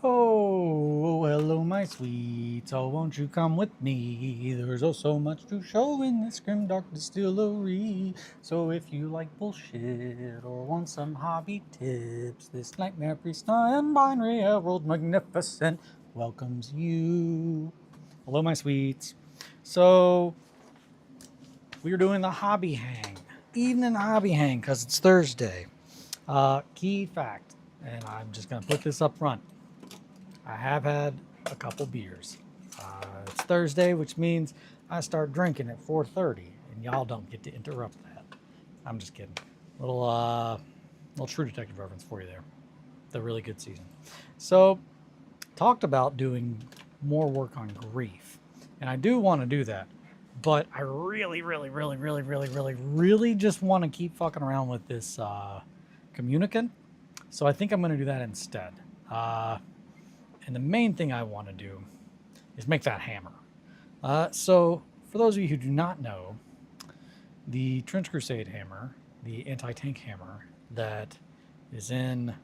Oh, hello, my sweets. Oh, won't you come with me? There's oh so much to show in this grimdark distillery. So if you like bullshit or want some hobby tips, this nightmare priest and binary herald magnificent welcomes you. Hello, my sweets. So we're doing the hobby hang, evening hobby hang, because it's Thursday. Key fact, and I'm just gonna put this up front. I have had a couple beers. It's Thursday, which means I start drinking at 4:30, and y'all don't get to interrupt that. I'm just kidding. Little True Detective reference for you there. The really good season. So, talked about doing more work on grief, and I do want to do that, but I really just want to keep fucking around with this communicant. So I think I'm going to do that instead. And the main thing I want to do is make that hammer. So for those of you who do not know, the Trench Crusade hammer, the anti-tank hammer that is in,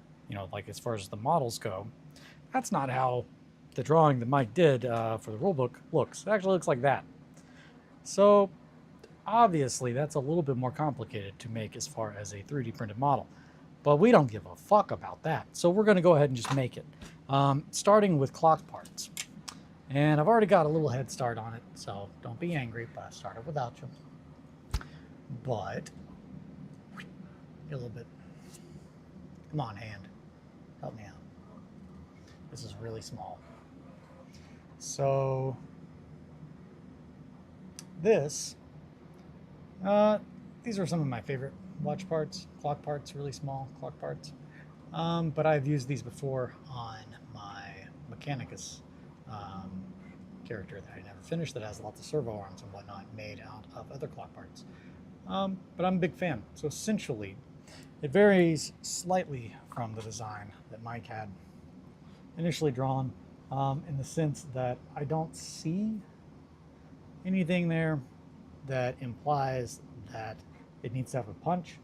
like as far as the models go, that's not how the drawing that Mike did for the rulebook looks. It actually looks like that. So obviously that's a little bit more complicated to make as far as a 3D printed model. But we don't give a fuck about that. So we're going to go ahead and just make it. Starting with clock parts. And I've already got a little head start on it, so don't be angry, but I started without you. But, a little bit. Come on, hand. Help me out. This is really small. So, these are some of my favorite watch parts, clock parts, really small clock parts. But I've used these before on my Mechanicus character that I never finished that has lots of servo arms and whatnot made out of other clock parts. But I'm a big fan. So essentially, it varies slightly from the design that Mike had initially drawn in the sense that I don't see anything there that implies that it needs to have a punch,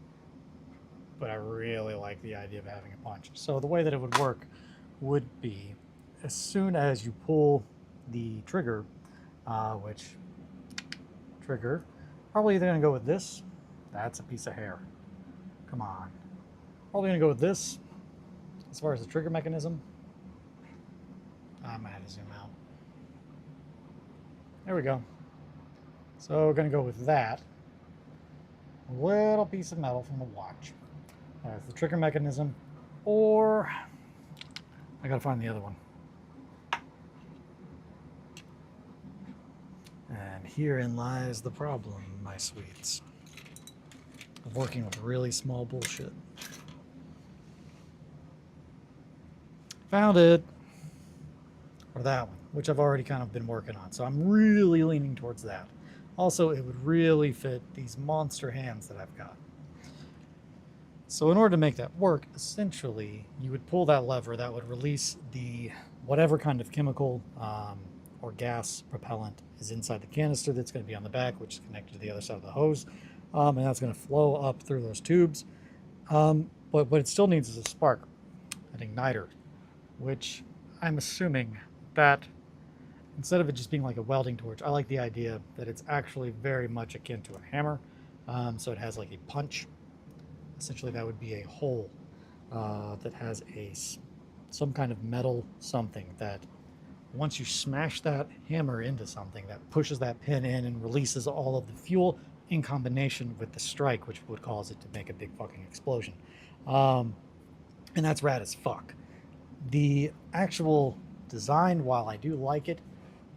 but I really like the idea of having a punch. So the way that it would work would be as soon as you pull the trigger, which trigger, probably either gonna go with this, that's a piece of hair. Come on. Probably gonna go with this as far as the trigger mechanism. I might have to zoom out. There we go. So we're gonna go with that. A little piece of metal from the watch. That's the trigger mechanism, or I gotta find the other one. And herein lies the problem, my sweets, of working with really small bullshit. Found it. Or that one, which I've already kind of been working on. So I'm really leaning towards that. Also, it would really fit these monster hands that I've got. So in order to make that work, essentially, you would pull that lever that would release the whatever kind of chemical or gas propellant is inside the canister that's going to be on the back, which is connected to the other side of the hose. And that's going to flow up through those tubes. But what it still needs is a spark, an igniter, which I'm assuming that instead of it just being like a welding torch, I like the idea that it's actually very much akin to a hammer. So it has like a punch. Essentially, that would be a hole that has some kind of metal something that once you smash that hammer into something, that pushes that pin in and releases all of the fuel in combination with the strike, which would cause it to make a big fucking explosion. And that's rad as fuck. The actual design, while I do like it,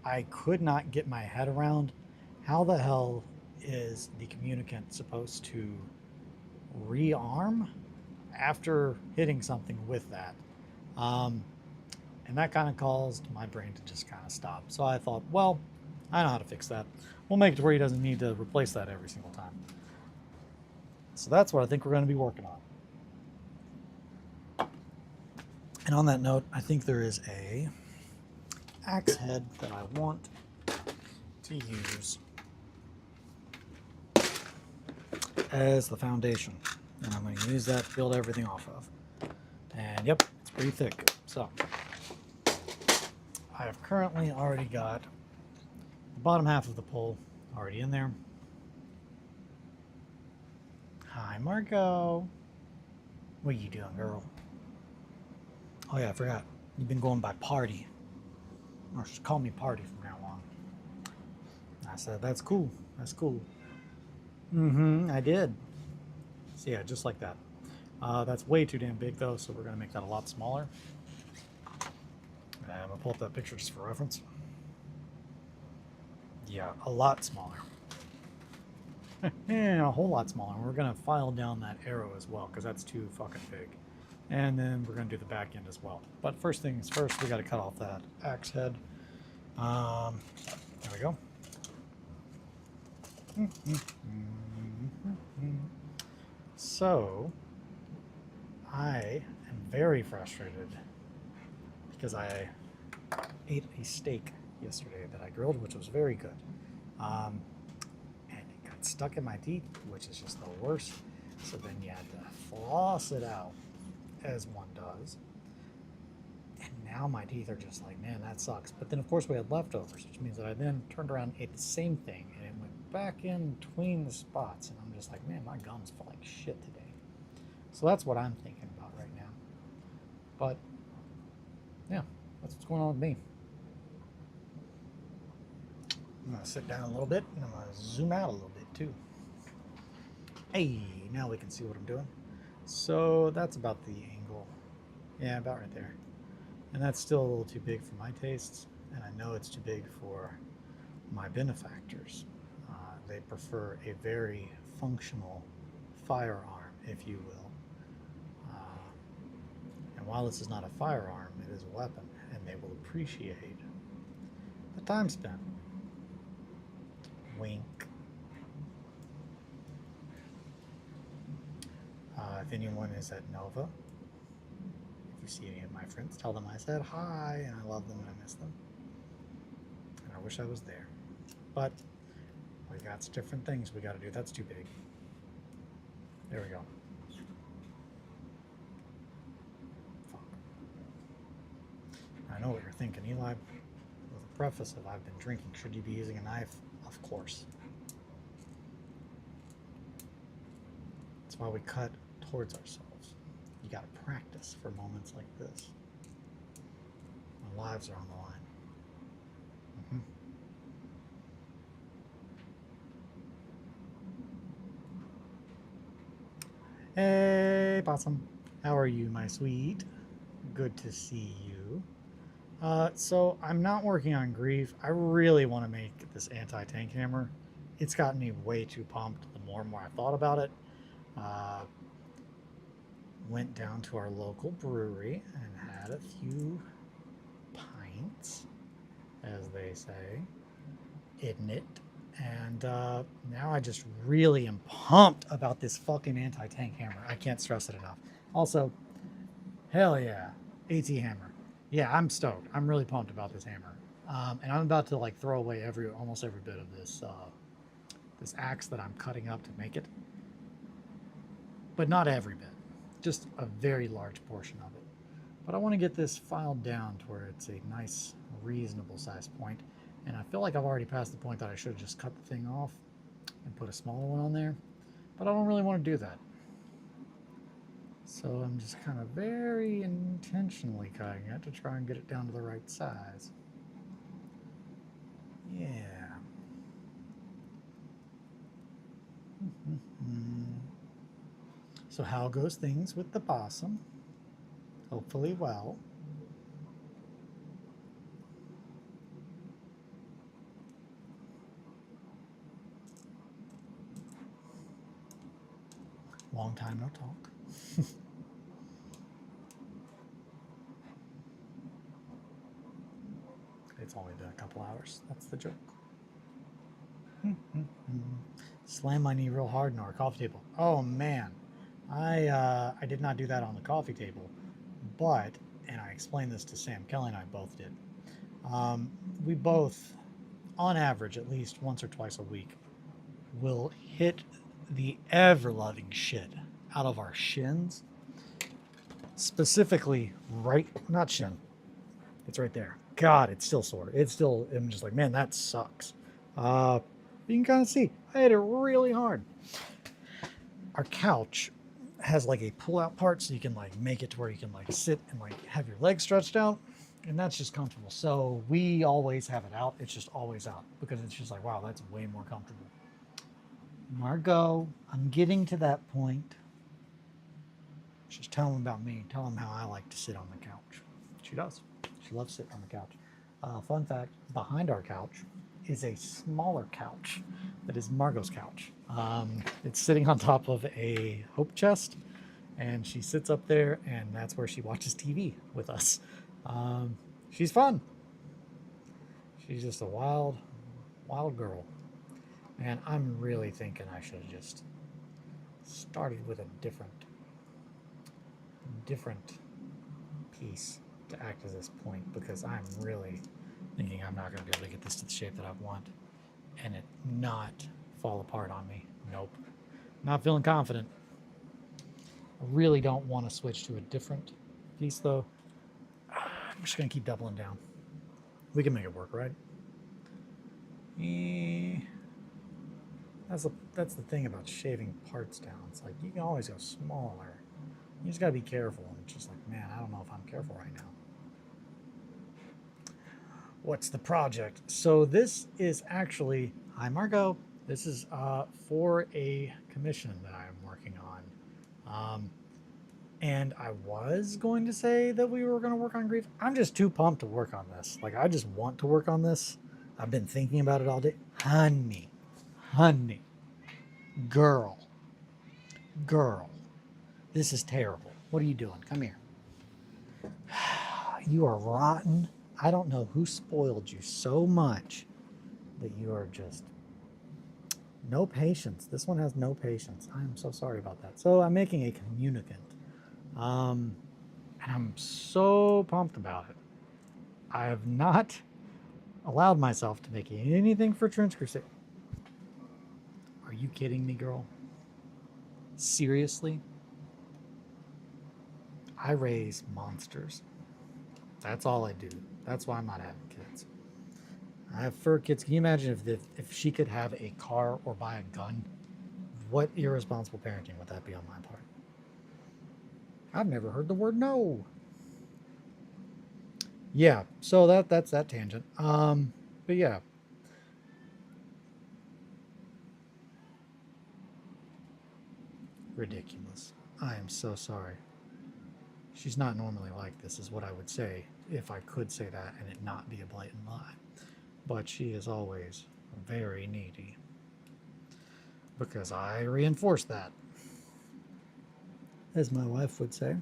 I could not get my head around how the hell is the communicant supposed to rearm after hitting something with that. And that kind of caused my brain to just kind of stop. So I thought, well, I know how to fix that. We'll make it to where he doesn't need to replace that every single time. So that's what I think we're going to be working on. And on that note, I think there is a axe head that I want to use as the foundation. And I'm going to use that to build everything off of. And yep, it's pretty thick. So I have currently already got the bottom half of the pole already in there. Hi, Marco. What are you doing, girl? Oh yeah, I forgot. You've been going by Party. Or just call me Party from now on. I said, that's cool. That's cool. I did. So yeah, just like that. That's way too damn big though, so we're going to make that a lot smaller. And I'm going to pull up that picture just for reference. Yeah, a lot smaller. And a whole lot smaller. And we're going to file down that arrow as well, because that's too fucking big. And then we're going to do the back end as well. But first things first, we got to cut off that axe head. There we go. So, I am very frustrated because I ate a steak yesterday that I grilled, which was very good. And it got stuck in my teeth, which is just the worst. So then you had to floss it out, as one does. And now my teeth are just like, man, that sucks. But then, of course, we had leftovers, which means that I then turned around and ate the same thing, and it went back in between the spots. And I'm just like, man, my gums feel like shit today. So that's what I'm thinking about right now. But, yeah, that's what's going on with me. I'm going to sit down a little bit, and I'm going to zoom out a little bit, too. Hey, now we can see what I'm doing. So that's about the angle. Yeah, about right there. And that's still a little too big for my tastes, and I know it's too big for my benefactors. They prefer a very functional firearm, if you will. And while this is not a firearm, it is a weapon, and they will appreciate the time spent. Wink. If anyone is at Nova, if you see any of my friends, tell them I said hi, and I love them and I miss them. And I wish I was there. But we got different things we got to do. That's too big. There we go. Fuck. I know what you're thinking, Eli. With a preface of I've been drinking, should you be using a knife? Of course. That's why we cut towards ourselves. You got to practice for moments like this. Our lives are on the line. Hey, Possum. How are you, my sweet? Good to see you. So I'm not working on Grief. I really want to make this anti-tank hammer. It's gotten me way too pumped the more and more I thought about it. Went down to our local brewery and had a few pints, as they say, isn't it? And now I just really am pumped about this fucking anti-tank hammer. I can't stress it enough. Also, hell yeah, AT hammer. Yeah, I'm stoked. I'm really pumped about this hammer. And I'm about to like throw away almost every bit of this this axe that I'm cutting up to make it. But not every bit. Just a very large portion of it. But I want to get this filed down to where it's a nice, reasonable size point. And I feel like I've already passed the point that I should have just cut the thing off and put a smaller one on there. But I don't really want to do that. So I'm just kind of very intentionally cutting it to try and get it down to the right size. Yeah. So how goes things with the possum? Hopefully well. Long time no talk. It's only been a couple hours. That's the joke. Slam my knee real hard on our coffee table. Oh man, I did not do that on the coffee table, but, and I explained this to Sam, Kelly and I both did. We both, on average, at least once or twice a week, will hit the ever-loving shit out of our shins. Specifically, right, not shin, it's right there. God, it's still sore. It's still, I'm just like, man, that sucks. You can kind of see, I hit it really hard. Our couch has like a pull-out part, so you can like make it to where you can like sit and like have your legs stretched out, and that's just comfortable. So we always have it out. It's just always out because it's just like, wow, that's way more comfortable. Margot, I'm getting to that point. Just tell them about me. Tell them how I like to sit on the couch. She does. She loves sitting on the couch. Fun fact, behind our couch is a smaller couch that is Margot's couch. It's sitting on top of a hope chest, and she sits up there, and that's where she watches TV with us. She's fun. She's just a wild, wild girl. And I'm really thinking I should have just started with a different piece to act as this point, because I'm really thinking I'm not going to be able to get this to the shape that I want and it not fall apart on me. Nope. Not feeling confident. I really don't want to switch to a different piece though. I'm just going to keep doubling down. We can make it work, right? That's the thing about shaving parts down. It's like you can always go smaller. You just gotta be careful. And it's just like, man, I don't know if I'm careful right now. What's the project? So this is actually, hi Margot. This is for a commission that I'm working on. And I was going to say that we were going to work on grief. I'm just too pumped to work on this. Like, I just want to work on this. I've been thinking about it all day. Honey, girl, this is terrible. What are you doing? Come here. You are rotten. I don't know who spoiled you so much that you are just no patience. This one has no patience. I am so sorry about that. So I'm making a communicant. And I'm so pumped about it. I have not allowed myself to make anything for Trench Crusade. Are you kidding me, girl? Seriously? I raise monsters. That's all I do. That's why I'm not having kids. I have fur kids. Can you imagine if she could have a car or buy a gun? What irresponsible parenting would that be on my part? I've never heard the word no. Yeah, so that's that tangent. But yeah. Ridiculous. I am so sorry. She's not normally like this, is what I would say, if I could say that and it not be a blatant lie. But she is always very needy. Because I reinforce that. As my wife would say,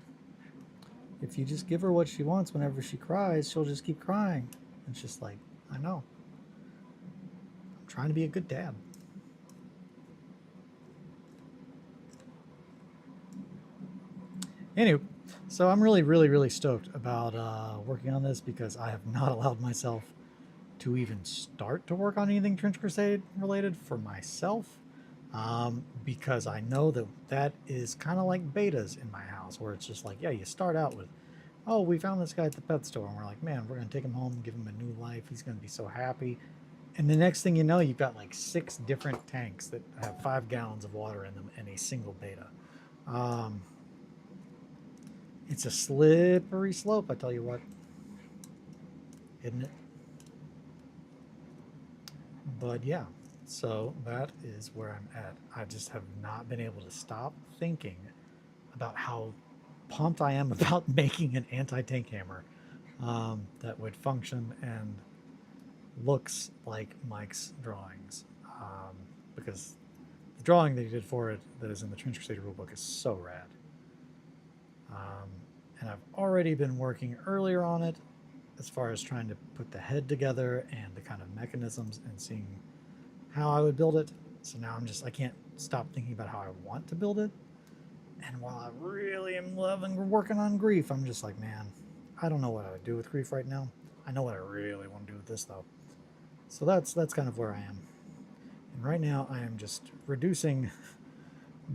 if you just give her what she wants whenever she cries, she'll just keep crying. It's just like, I know. I'm trying to be a good dad. Anyway, so I'm really stoked about working on this because I have not allowed myself to even start to work on anything Trench Crusade related for myself. Because I know that is kind of like betas in my house, where it's just like, yeah, you start out with, oh, we found this guy at the pet store, and we're like, man, we're going to take him home, give him a new life. He's going to be so happy. And the next thing you know, you've got like 6 different tanks that have 5 gallons of water in them and a single beta. It's a slippery slope, I tell you what. Isn't it? But yeah. So that is where I'm at. I just have not been able to stop thinking about how pumped I am about making an anti-tank hammer that would function and looks like Mike's drawings. Because the drawing that he did for it that is in the Trench Crusade rulebook is so rad. And I've already been working earlier on it as far as trying to put the head together and the kind of mechanisms and seeing how I would build it. So now I can't stop thinking about how I want to build it. And while I really am loving working on grief, I'm just like, man, I don't know what I would do with grief right now. I know what I really want to do with this though. So that's kind of where I am. And right now I am just reducing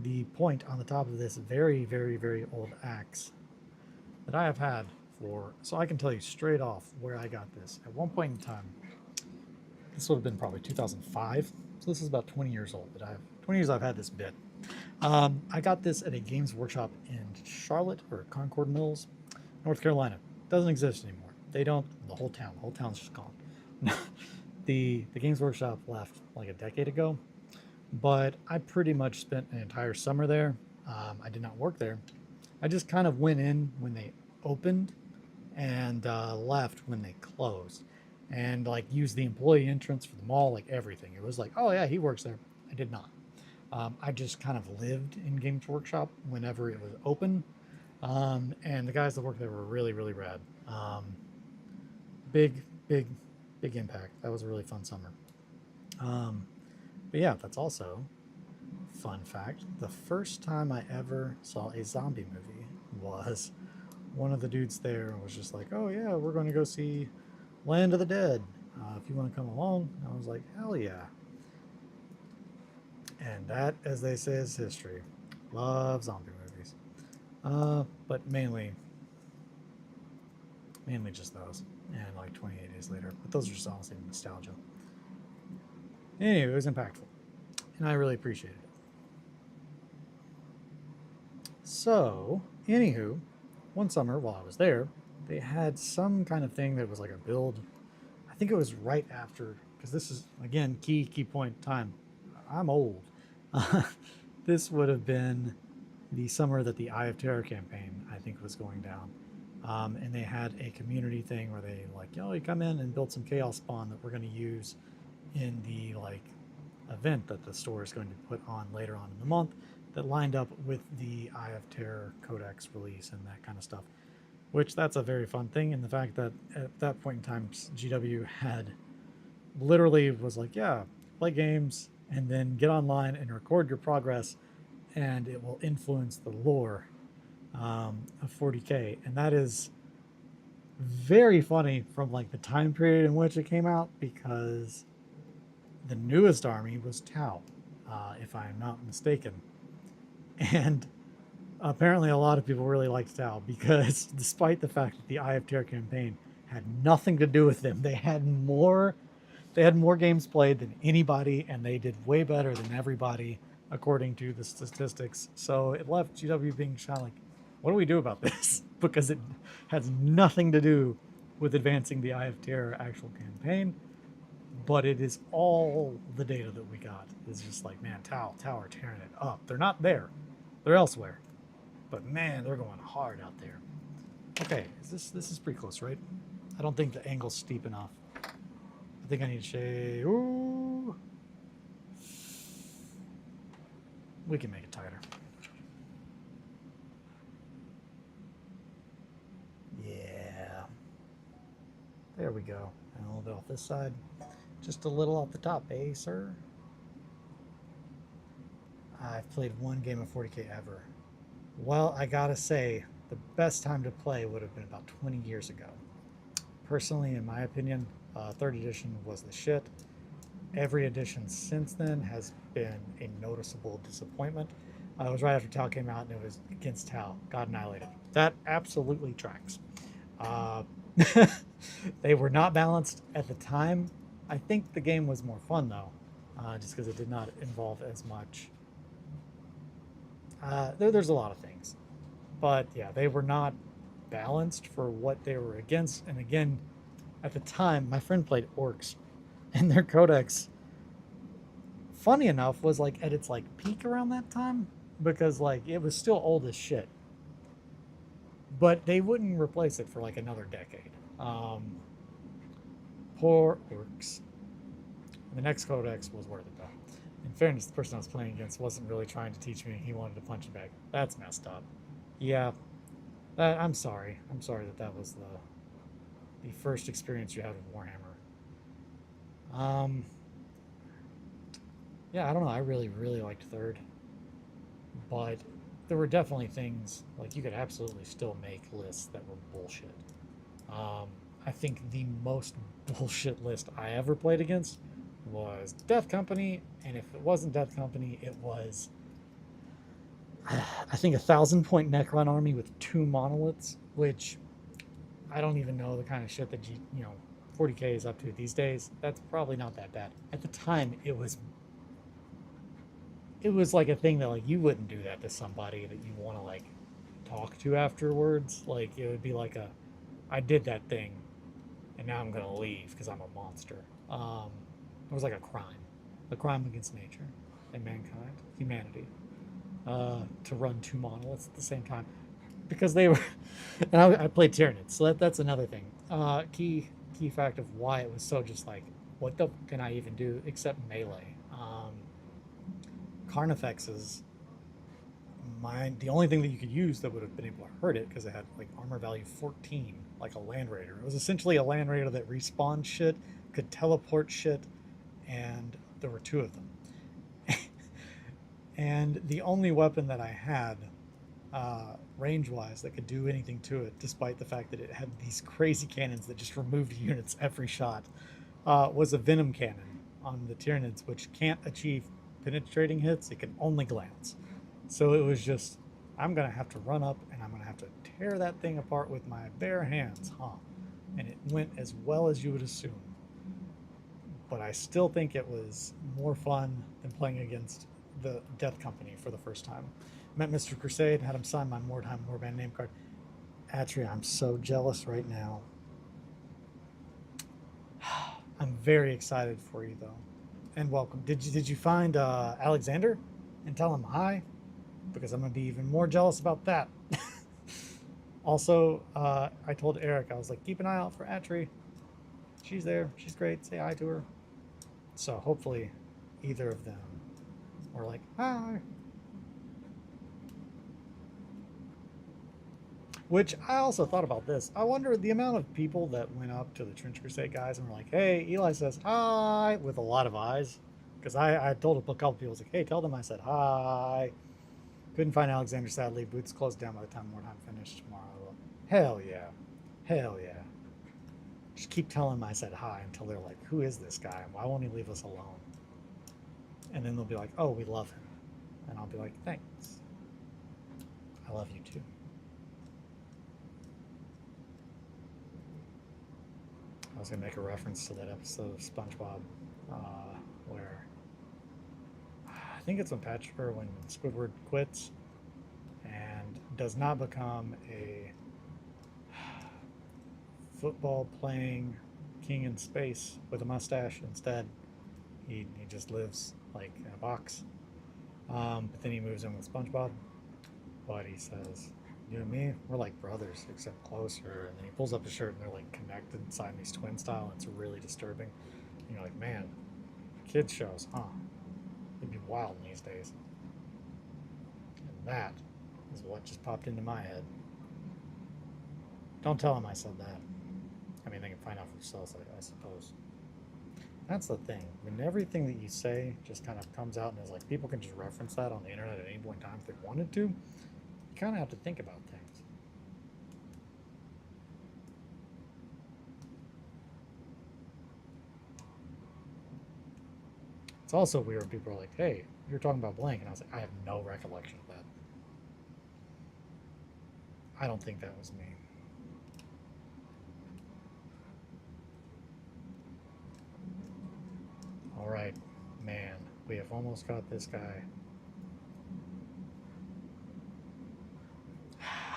the point on the top of this very old axe that I have had for, so I can tell you straight off where I got this. At one point in time, this would have been probably 2005. So this is about 20 years old that 20 years I've had this bit. I got this at a Games Workshop in Charlotte or Concord Mills, North Carolina. Doesn't exist anymore. They don't, the whole town's just gone. The Games Workshop left like a decade ago, but I pretty much spent an entire summer there. I did not work there. I just kind of went in when they opened and left when they closed, and like used the employee entrance for the mall, like everything. It was like, oh yeah, he works there. I did not. I just kind of lived in Games Workshop whenever it was open, and the guys that worked there were really, really rad. Big impact. That was a really fun summer. But yeah, that's also fun fact. The first time I ever saw a zombie movie was one of the dudes there was just like, oh yeah, we're going to go see Land of the Dead. If you want to come along. I was like, hell yeah. And that, as they say, is history. Love zombie movies. But mainly just those. And like 28 Days Later. But those are just honestly nostalgia. Anyway, it was impactful. And I really appreciated it. So, anywho, one summer while I was there, they had some kind of thing that was like a build. I think it was right after, because this is, again, key point in time. I'm old. This would have been the summer that the Eye of Terror campaign, I think, was going down. And they had a community thing where they like, you come in and build some chaos spawn that we're going to use in the like event that the store is going to put on later on in the month that lined up with the Eye of Terror Codex release and that kind of stuff, which that's a very fun thing. And the fact that at that point in time, GW had literally was like, yeah, play games and then get online and record your progress and it will influence the lore of 40K. And that is very funny from like the time period in which it came out, because the newest army was Tau, if I'm not mistaken. And apparently a lot of people really liked Tau because despite the fact that the Eye of Terror campaign had nothing to do with them, they had more games played than anybody, and they did way better than everybody according to the statistics. So it left GW being kind of like, what do we do about this? Because it has nothing to do with advancing the Eye of Terror actual campaign, but it is all the data that we got. It's just like, man, Tau are tearing it up. They're not there. They're elsewhere. But man, they're going hard out there. Okay, this is pretty close, right? I don't think the angle's steep enough. I think I need to shave. Ooh. We can make it tighter. Yeah. There we go. And a little bit off this side. Just a little off the top, eh, sir? I've played one game of 40K ever. Well, I gotta say, the best time to play would have been about 20 years ago. Personally, in my opinion, 3rd edition was the shit. Every edition since then has been a noticeable disappointment. It was right after Tau came out, and it was against Tau. Got annihilated. That absolutely tracks. They were not balanced at the time. I think the game was more fun, though, just because it did not involve as much. There's a lot of things. But, yeah, they were not balanced for what they were against. And again, at the time, my friend played Orcs, and their codex, funny enough, was like at its like peak around that time, because like it was still old as shit, but they wouldn't replace it for like another decade. Poor Orcs. The next codex was worth it though. In fairness, the person I was playing against wasn't really trying to teach me. He wanted to punch it back. That's messed up. Yeah, I'm sorry. I'm sorry that was the first experience you had with Warhammer. Yeah, I don't know. I really liked 3rd, but there were definitely things like you could absolutely still make lists that were bullshit. I think the most bullshit list I ever played against was Death Company, and if it wasn't Death Company, it was I think 1,000-point Necron army with 2 monoliths, which I don't even know the kind of shit that 40K is up to these days. That's probably not that bad. At the time, it was like a thing that like you wouldn't do that to somebody that you want to like talk to afterwards. Like it would be like I did that thing, and now I'm gonna leave because I'm a monster. It was like a crime against nature and mankind, humanity, to run two monoliths at the same time because they were. And I played Tyranids, so that's another thing. Key fact of why it was so just like, what the can I even do except melee? Carnifexes, the only thing that you could use that would have been able to hurt it because it had like armor value 14, like a land raider. It was essentially a land raider that respawned shit, could teleport shit, and there were two of them. And the only weapon that I had, range-wise, that could do anything to it, despite the fact that it had these crazy cannons that just removed units every shot, was a venom cannon on the Tyranids, which can't achieve penetrating hits. It can only glance. So it was just, I'm going to have to run up and I'm going to have to tear that thing apart with my bare hands, huh? And it went as well as you would assume. But I still think it was more fun than playing against the Death Company for the first time. Met Mr. Crusade, had him sign my Mordheim Warband name card. Atri, I'm so jealous right now. I'm very excited for you, though. And welcome. Did you find Alexander and tell him hi? Because I'm going to be even more jealous about that. Also, I told Eric, I was like, keep an eye out for Atri. She's there. She's great. Say hi to her. So hopefully either of them were like, hi. Which I also thought about this. I wonder the amount of people that went up to the Trench Crusade guys and were like, hey, Eli says hi, with a lot of eyes. Because I told a couple people, I was like, hey, tell them I said hi. Couldn't find Alexander, sadly. Booth's closed down by the time Mordheim finished tomorrow. Hell yeah. Hell yeah. Just keep telling them I said hi until they're like, who is this guy? Why won't he leave us alone? And then they'll be like, oh, we love him. And I'll be like, thanks. I love you too. I was going to make a reference to that episode of SpongeBob where I think it's when Squidward quits and does not become a football playing king in space with a mustache. Instead, he just lives like in a box. But then he moves in with SpongeBob. But he says, you and me, we're like brothers, except closer. And then he pulls up his shirt and they're like connected Siamese twin style. And it's really disturbing. And you're like, man, kids shows, huh? It'd be wild these days. And that is what just popped into my head. Don't tell them I said that. I mean, they can find out for themselves, I suppose. That's the thing. When everything that you say just kind of comes out and is like, people can just reference that on the internet at any point in time if they wanted to, you kind of have to think about things. It's also weird when people are like, hey, you're talking about blank. And I was like, I have no recollection of that. I don't think that was me. All right, man, we have almost got this guy.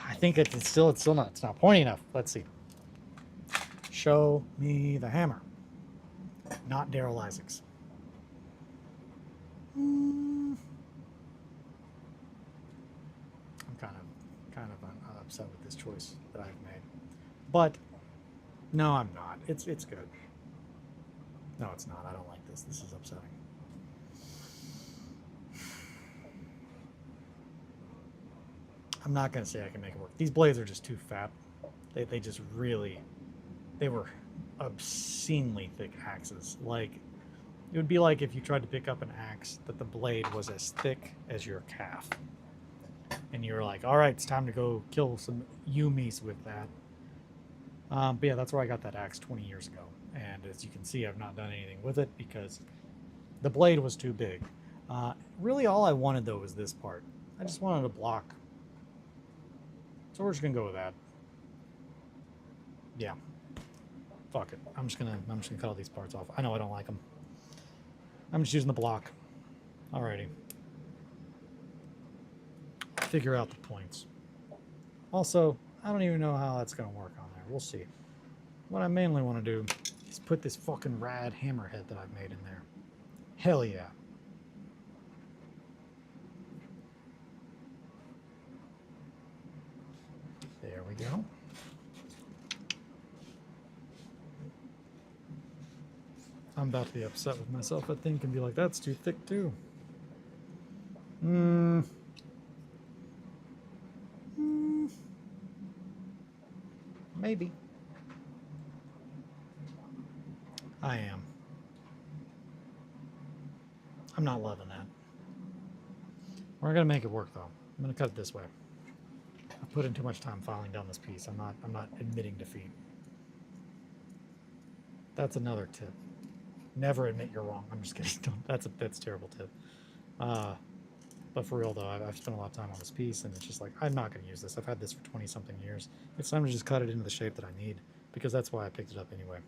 I think it's not pointy enough. Let's see. Show me the hammer. Not Daryl Isaacs. I'm kind of upset with this choice that I've made. But no, I'm not. It's good. No, it's not. I don't like this. This is upsetting. I'm not going to say I can make it work. These blades are just too fat. They just really, they were obscenely thick axes. Like, it would be like if you tried to pick up an axe that the blade was as thick as your calf. And you were like, all right, it's time to go kill some Yumis with that. But yeah, that's where I got that axe 20 years ago. And as you can see, I've not done anything with it because the blade was too big. Really all I wanted, though, was this part. I just wanted to block. So we're just going to go with that. Yeah. Fuck it. I'm just gonna cut all these parts off. I know I don't like them. I'm just using the block. Alrighty. Figure out the points. Also, I don't even know how that's gonna work on there. We'll see. What I mainly want to do is put this fucking rad hammerhead that I've made in there. Hell yeah. There we go. I'm about to be upset with myself, I think, and be like, that's too thick too. Maybe. I am. I'm not loving that. We're gonna make it work though. I'm gonna cut it this way. I put in too much time filing down this piece. I'm not admitting defeat. That's another tip. Never admit you're wrong. I'm just kidding. That's a terrible tip. But for real though, I've spent a lot of time on this piece, and it's just like, I'm not going to use this. I've had this for 20-something years. It's time to just cut it into the shape that I need, because that's why I picked it up anyway.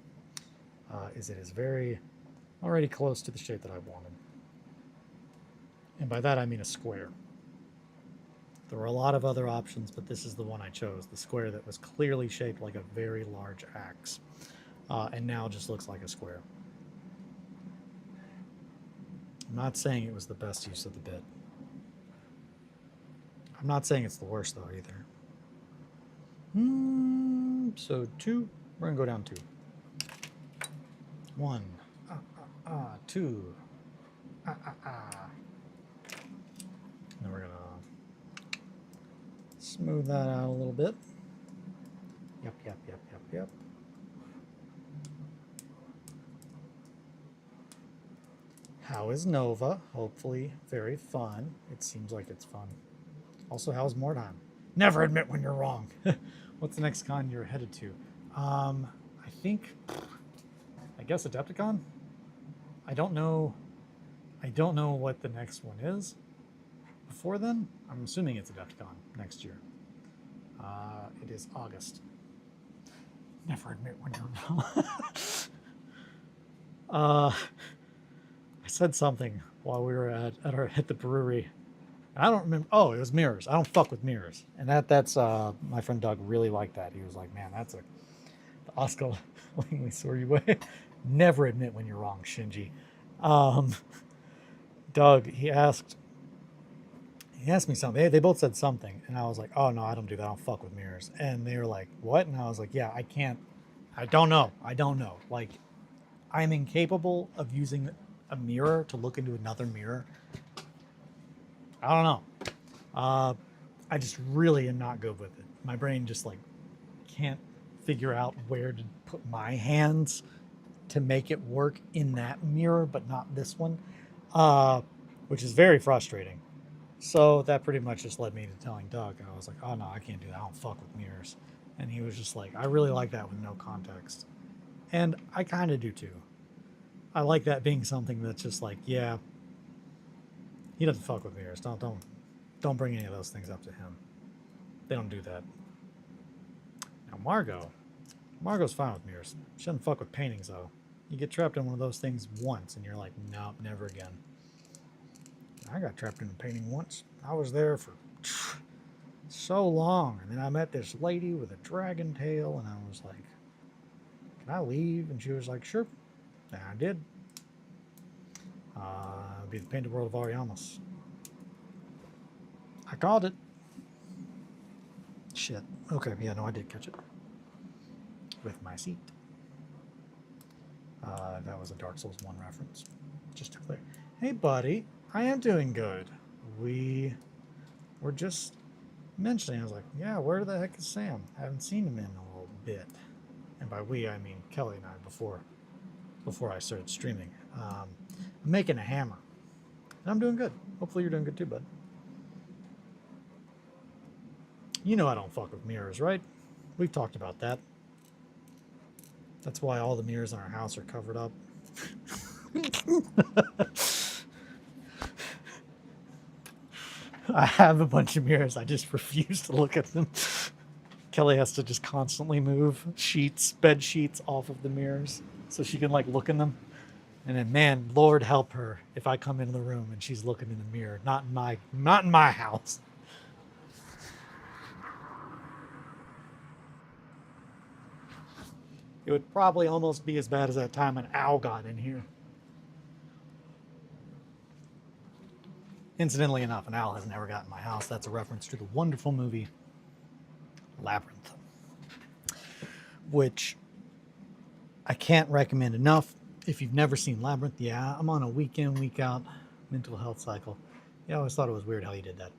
It is very already close to the shape that I wanted. And by that I mean a square. There were a lot of other options, but this is the one I chose, the square that was clearly shaped like a very large axe, and now just looks like a square. I'm not saying it was the best use of the bit. I'm not saying it's the worst though either. So 2, we're gonna go down 2. 1, 2, And then we're gonna smooth that out a little bit. Yep. How is Nova? Hopefully very fun. It seems like it's fun. Also, how's Mordheim? Never admit when you're wrong. What's the next con you're headed to? I guess Adepticon? I don't know what the next one is. Before then, I'm assuming it's Adepticon next year. It is August. Never admit when you're wrong. I said something while we were at the brewery. I don't remember. Oh, it was mirrors. I don't fuck with mirrors. And that's my friend Doug really liked that. He was like, man, that's the Oscar Langley Sorry way. Never admit when you're wrong, Shinji. Doug, he asked me something. They both said something, and I was like, oh no, I don't do that. I don't fuck with mirrors. And they were like, what? And I was like, yeah, I don't know. Like, I'm incapable of using a mirror to look into another mirror. I don't know. I just really am not good with it. My brain just like can't figure out where to put my hands to make it work in that mirror, but not this one, which is very frustrating. So that pretty much just led me to telling Doug. I was like, oh no, I can't do that. I don't fuck with mirrors. And he was just like, I really like that with no context. And I kind of do too. I like that being something that's just like, yeah, he doesn't fuck with mirrors. Don't bring any of those things up to him. They don't do that. Now Margot's fine with mirrors. She doesn't fuck with paintings though. You get trapped in one of those things once and you're like, nope, never again. I got trapped in a painting once. I was there for so long, and then I met this lady with a dragon tail, and I was like, can I leave? And she was like, sure. And I did. It'd be the Painted World of Ariamis. I called it. Shit. Okay, yeah, no, I did catch it. With my seat. That was a Dark Souls 1 reference. Just to clear. Hey, buddy. I am doing good. We were just mentioning, I was like, yeah, where the heck is Sam? I haven't seen him in a little bit. And by we, I mean Kelly and I before I started streaming. I'm making a hammer. And I'm doing good. Hopefully you're doing good too, bud. You know I don't fuck with mirrors, right? We've talked about that. That's why all the mirrors in our house are covered up. I have a bunch of mirrors. I just refuse to look at them. Kelly has to just constantly move bed sheets off of the mirrors so she can like look in them. And then, man, Lord help her if I come into the room and she's looking in the mirror. Not in my house. It would probably almost be as bad as that time an owl got in here. Incidentally enough, an owl has never gotten in my house. That's a reference to the wonderful movie Labyrinth, which I can't recommend enough. If you've never seen Labyrinth, yeah, I'm on a week in, week out mental health cycle. Yeah, I always thought it was weird how you did that.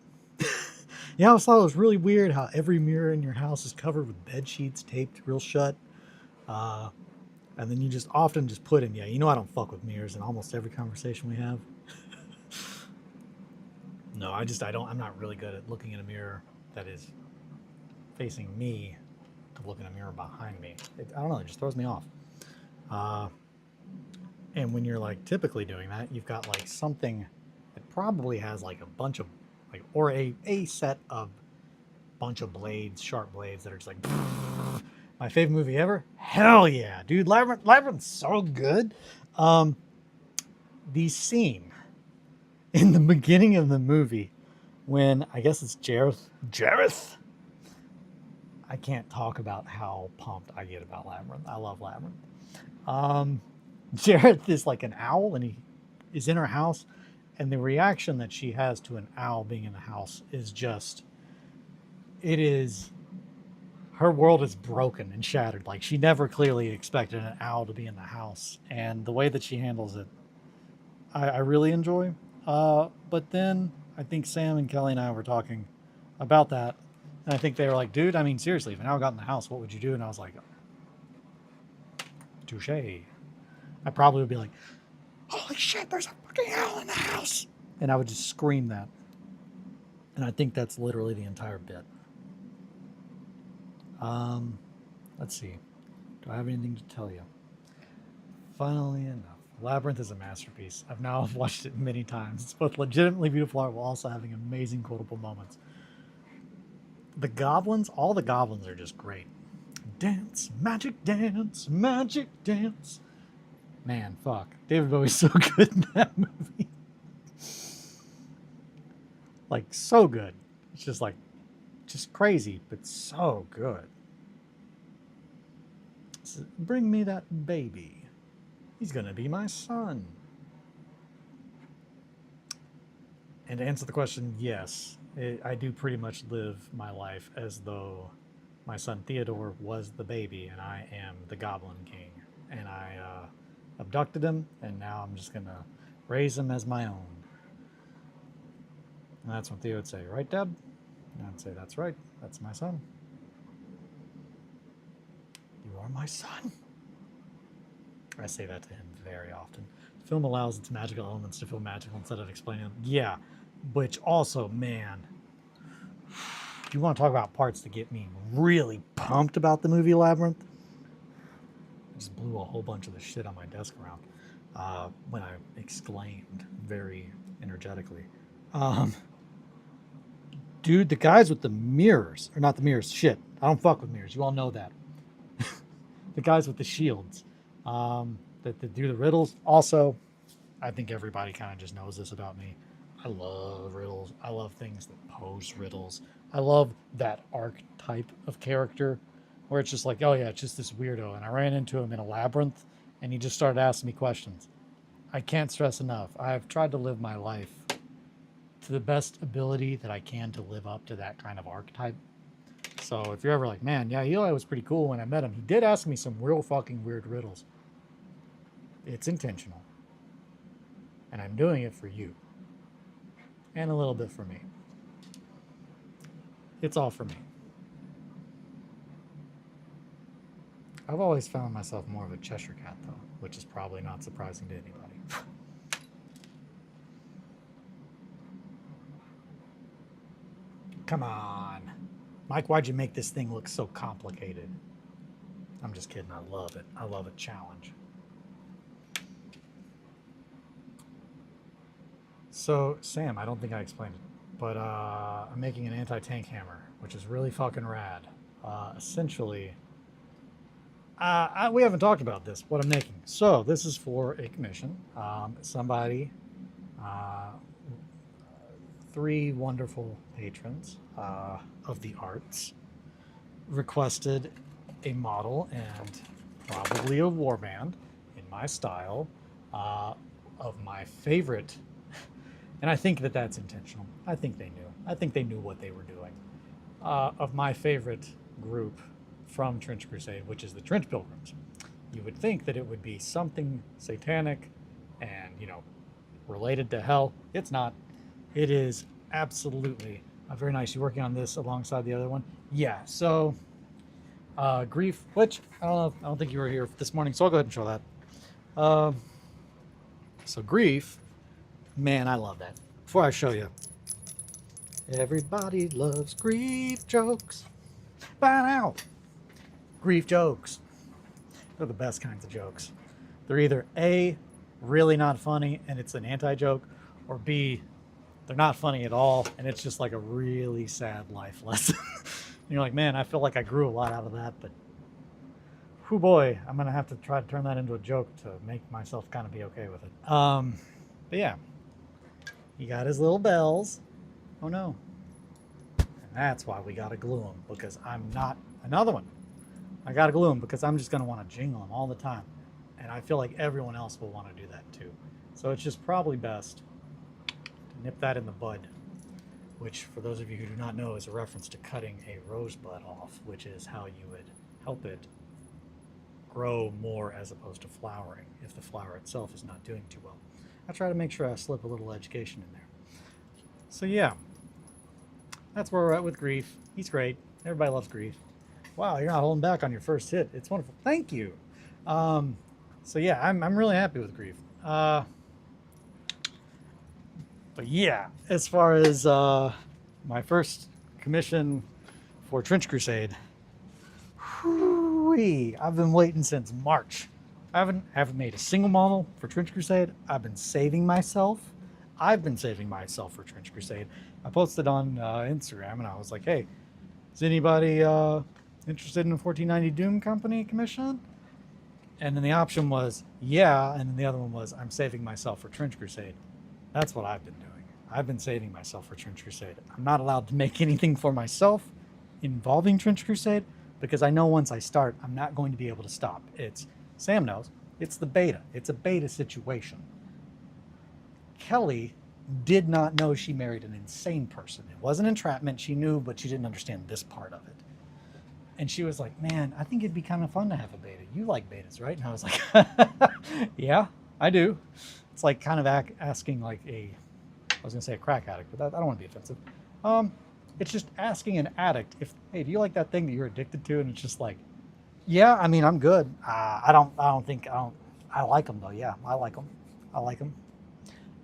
Yeah, I always thought it was really weird how every mirror in your house is covered with bed sheets taped real shut. And then you just often just put in, yeah, you know I don't fuck with mirrors in almost every conversation we have. No, I'm not really good at looking in a mirror that is facing me to look in a mirror behind me. I don't know, it just throws me off. And when you're like typically doing that, you've got like something that probably has like a bunch of like, or a set of bunch of blades, sharp blades that are just like, my favorite movie ever. Hell yeah, dude. Labyrinth's so good. The scene in the beginning of the movie when I guess it's Jareth. I can't talk about how pumped I get about Labyrinth. I love Labyrinth. Jareth is like an owl and he is in her house, and the reaction that she has to an owl being in the house is just, her world is broken and shattered. Like, she never clearly expected an owl to be in the house, and the way that she handles it, I really enjoy. But then I think Sam and Kelly and I were talking about that, and I think they were like, dude, I mean, seriously, if an owl got in the house, what would you do? And I was like, touche. I probably would be like, holy shit, there's a fucking owl in the house. And I would just scream that. And I think that's literally the entire bit. Let's see. Do I have anything to tell you? Funnily enough, Labyrinth is a masterpiece. I've now watched it many times. It's both legitimately beautiful art while also having amazing quotable moments. The goblins, all the goblins are just great. Dance, magic dance, magic dance. Man, fuck. David Bowie's so good in that movie. Like, so good. It's just like, just crazy, but so good. So, bring me that baby. He's gonna be my son. And to answer the question, yes, I do pretty much live my life as though my son Theodore was the baby and I am the Goblin King. And I abducted him, and now I'm just gonna raise him as my own. And that's what Theo would say, right, Dad? And I'd say, that's right, that's my son. You are my son. I say that to him very often. The film allows its magical elements to feel magical instead of explaining them. Yeah, which also, man, if you want to talk about parts that get me really pumped about the movie Labyrinth, I just blew a whole bunch of the shit on my desk around when I exclaimed very energetically. Dude, the guys with the mirrors, or not the mirrors, shit, I don't fuck with mirrors, you all know that. The guys with the shields that do the riddles. Also, I think everybody kind of just knows this about me. I love riddles. I love things that pose riddles. I love that archetype of character where it's just like, oh yeah, it's just this weirdo. And I ran into him in a labyrinth and he just started asking me questions. I can't stress enough. I've tried to live my life to the best ability that I can to live up to that kind of archetype. So if you're ever like, man, yeah, Eli was pretty cool when I met him. He did ask me some real fucking weird riddles. It's intentional. And I'm doing it for you. And a little bit for me. It's all for me. I've always found myself more of a Cheshire cat, though, which is probably not surprising to anybody. Come on. Mike, why'd you make this thing look so complicated? I'm just kidding. I love it. I love a challenge. So, Sam, I don't think I explained it, but I'm making an anti-tank hammer, which is really fucking rad. essentially, we haven't talked about this, what I'm making. So this is for a commission. Somebody, uh, 3 wonderful patrons of the arts requested a model and probably a warband in my style of my favorite. And I think that that's intentional. I think they knew. I think they knew what they were doing. Of my favorite group from Trench Crusade, which is the Trench Pilgrims. You would think that it would be something satanic and, related to hell. It's not. It is absolutely very nice. You working on this alongside the other one? Yeah. So, Grief, which I don't think you were here this morning, so I'll go ahead and show that. So Grief, man, I love that. Before I show you, everybody loves grief jokes. By now, grief jokes. They're the best kinds of jokes. They're either A, really not funny and it's an anti-joke, or B, they're not funny at all and it's just like a really sad life lesson. And you're like, man, I feel like I grew a lot out of that, but whoo boy, I'm gonna have to try to turn that into a joke to make myself kind of be okay with it. But yeah, he got his little bells. Oh no. And that's why we gotta glue them, because I'm not another one. I gotta glue them because I'm just gonna want to jingle them all the time. And I feel like everyone else will want to do that too. So it's just probably best to nip that in the bud, which for those of you who do not know is a reference to cutting a rosebud off, which is how you would help it grow more as opposed to flowering if the flower itself is not doing too well. I try to make sure I slip a little education in there. So yeah, that's where we're at with Grief. He's great. Everybody loves Grief. Wow, you're not holding back on your first hit. It's wonderful. Thank you. So yeah, I'm really happy with Grief. But yeah, as far as my first commission for Trench Crusade, I've been waiting since March. I haven't made a single model for Trench Crusade. I've been saving myself. I've been saving myself for Trench Crusade. I posted on Instagram and I was like, hey, is anybody interested in a 1490 Doom Company commission? And then the option was, yeah. And then the other one was, I'm saving myself for Trench Crusade. That's what I've been doing. I've been saving myself for Trench Crusade. I'm not allowed to make anything for myself involving Trench Crusade because I know once I start, I'm not going to be able to stop. Sam knows, it's the beta. It's a beta situation. Kelly did not know she married an insane person. It wasn't entrapment. She knew, but she didn't understand this part of it. And she was like, man, I think it'd be kind of fun to have a beta. You like betas, right? And I was like, yeah, I do. It's like kind of asking like I was going to say a crack addict, but I don't want to be offensive. It's just asking an addict hey, do you like that thing that you're addicted to? And it's just like, yeah, I mean, I'm good. I like them though. Yeah, I like them.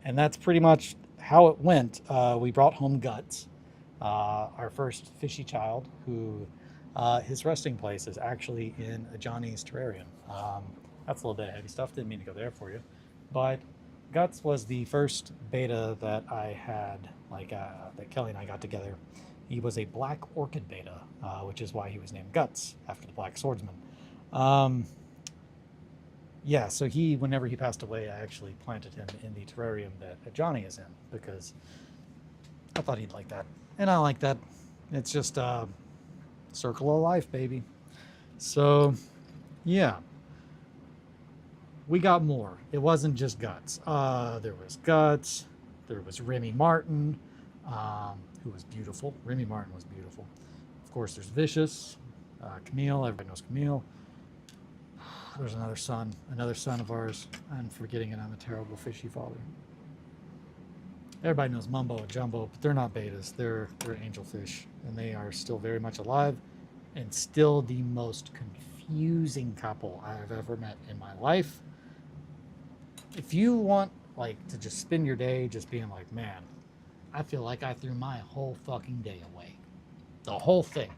And that's pretty much how it went. We brought home Guts, our first fishy child, who his resting place is actually in a Johnny's terrarium. That's a little bit of heavy stuff. Didn't mean to go there for you. But Guts was the first beta that I had, that Kelly and I got together. He was a black orchid beta, which is why he was named Guts, after the Black Swordsman. Yeah, so whenever he passed away, I actually planted him in the terrarium that Johnny is in, because I thought he'd like that. And I like that. It's just circle of life, baby. So, yeah. We got more. It wasn't just Guts. There was Guts. There was Remy Martin, who was beautiful. Remy Martin was beautiful. Of course, there's Vicious, Camille. Everybody knows Camille. There's another son of ours. I'm forgetting it. I'm a terrible fishy father. Everybody knows Mumbo and Jumbo, but they're not betas. They're angelfish, and they are still very much alive, and still the most confusing couple I have ever met in my life. If you want to just spend your day just being like, man, I feel like I threw my whole fucking day away, the whole thing,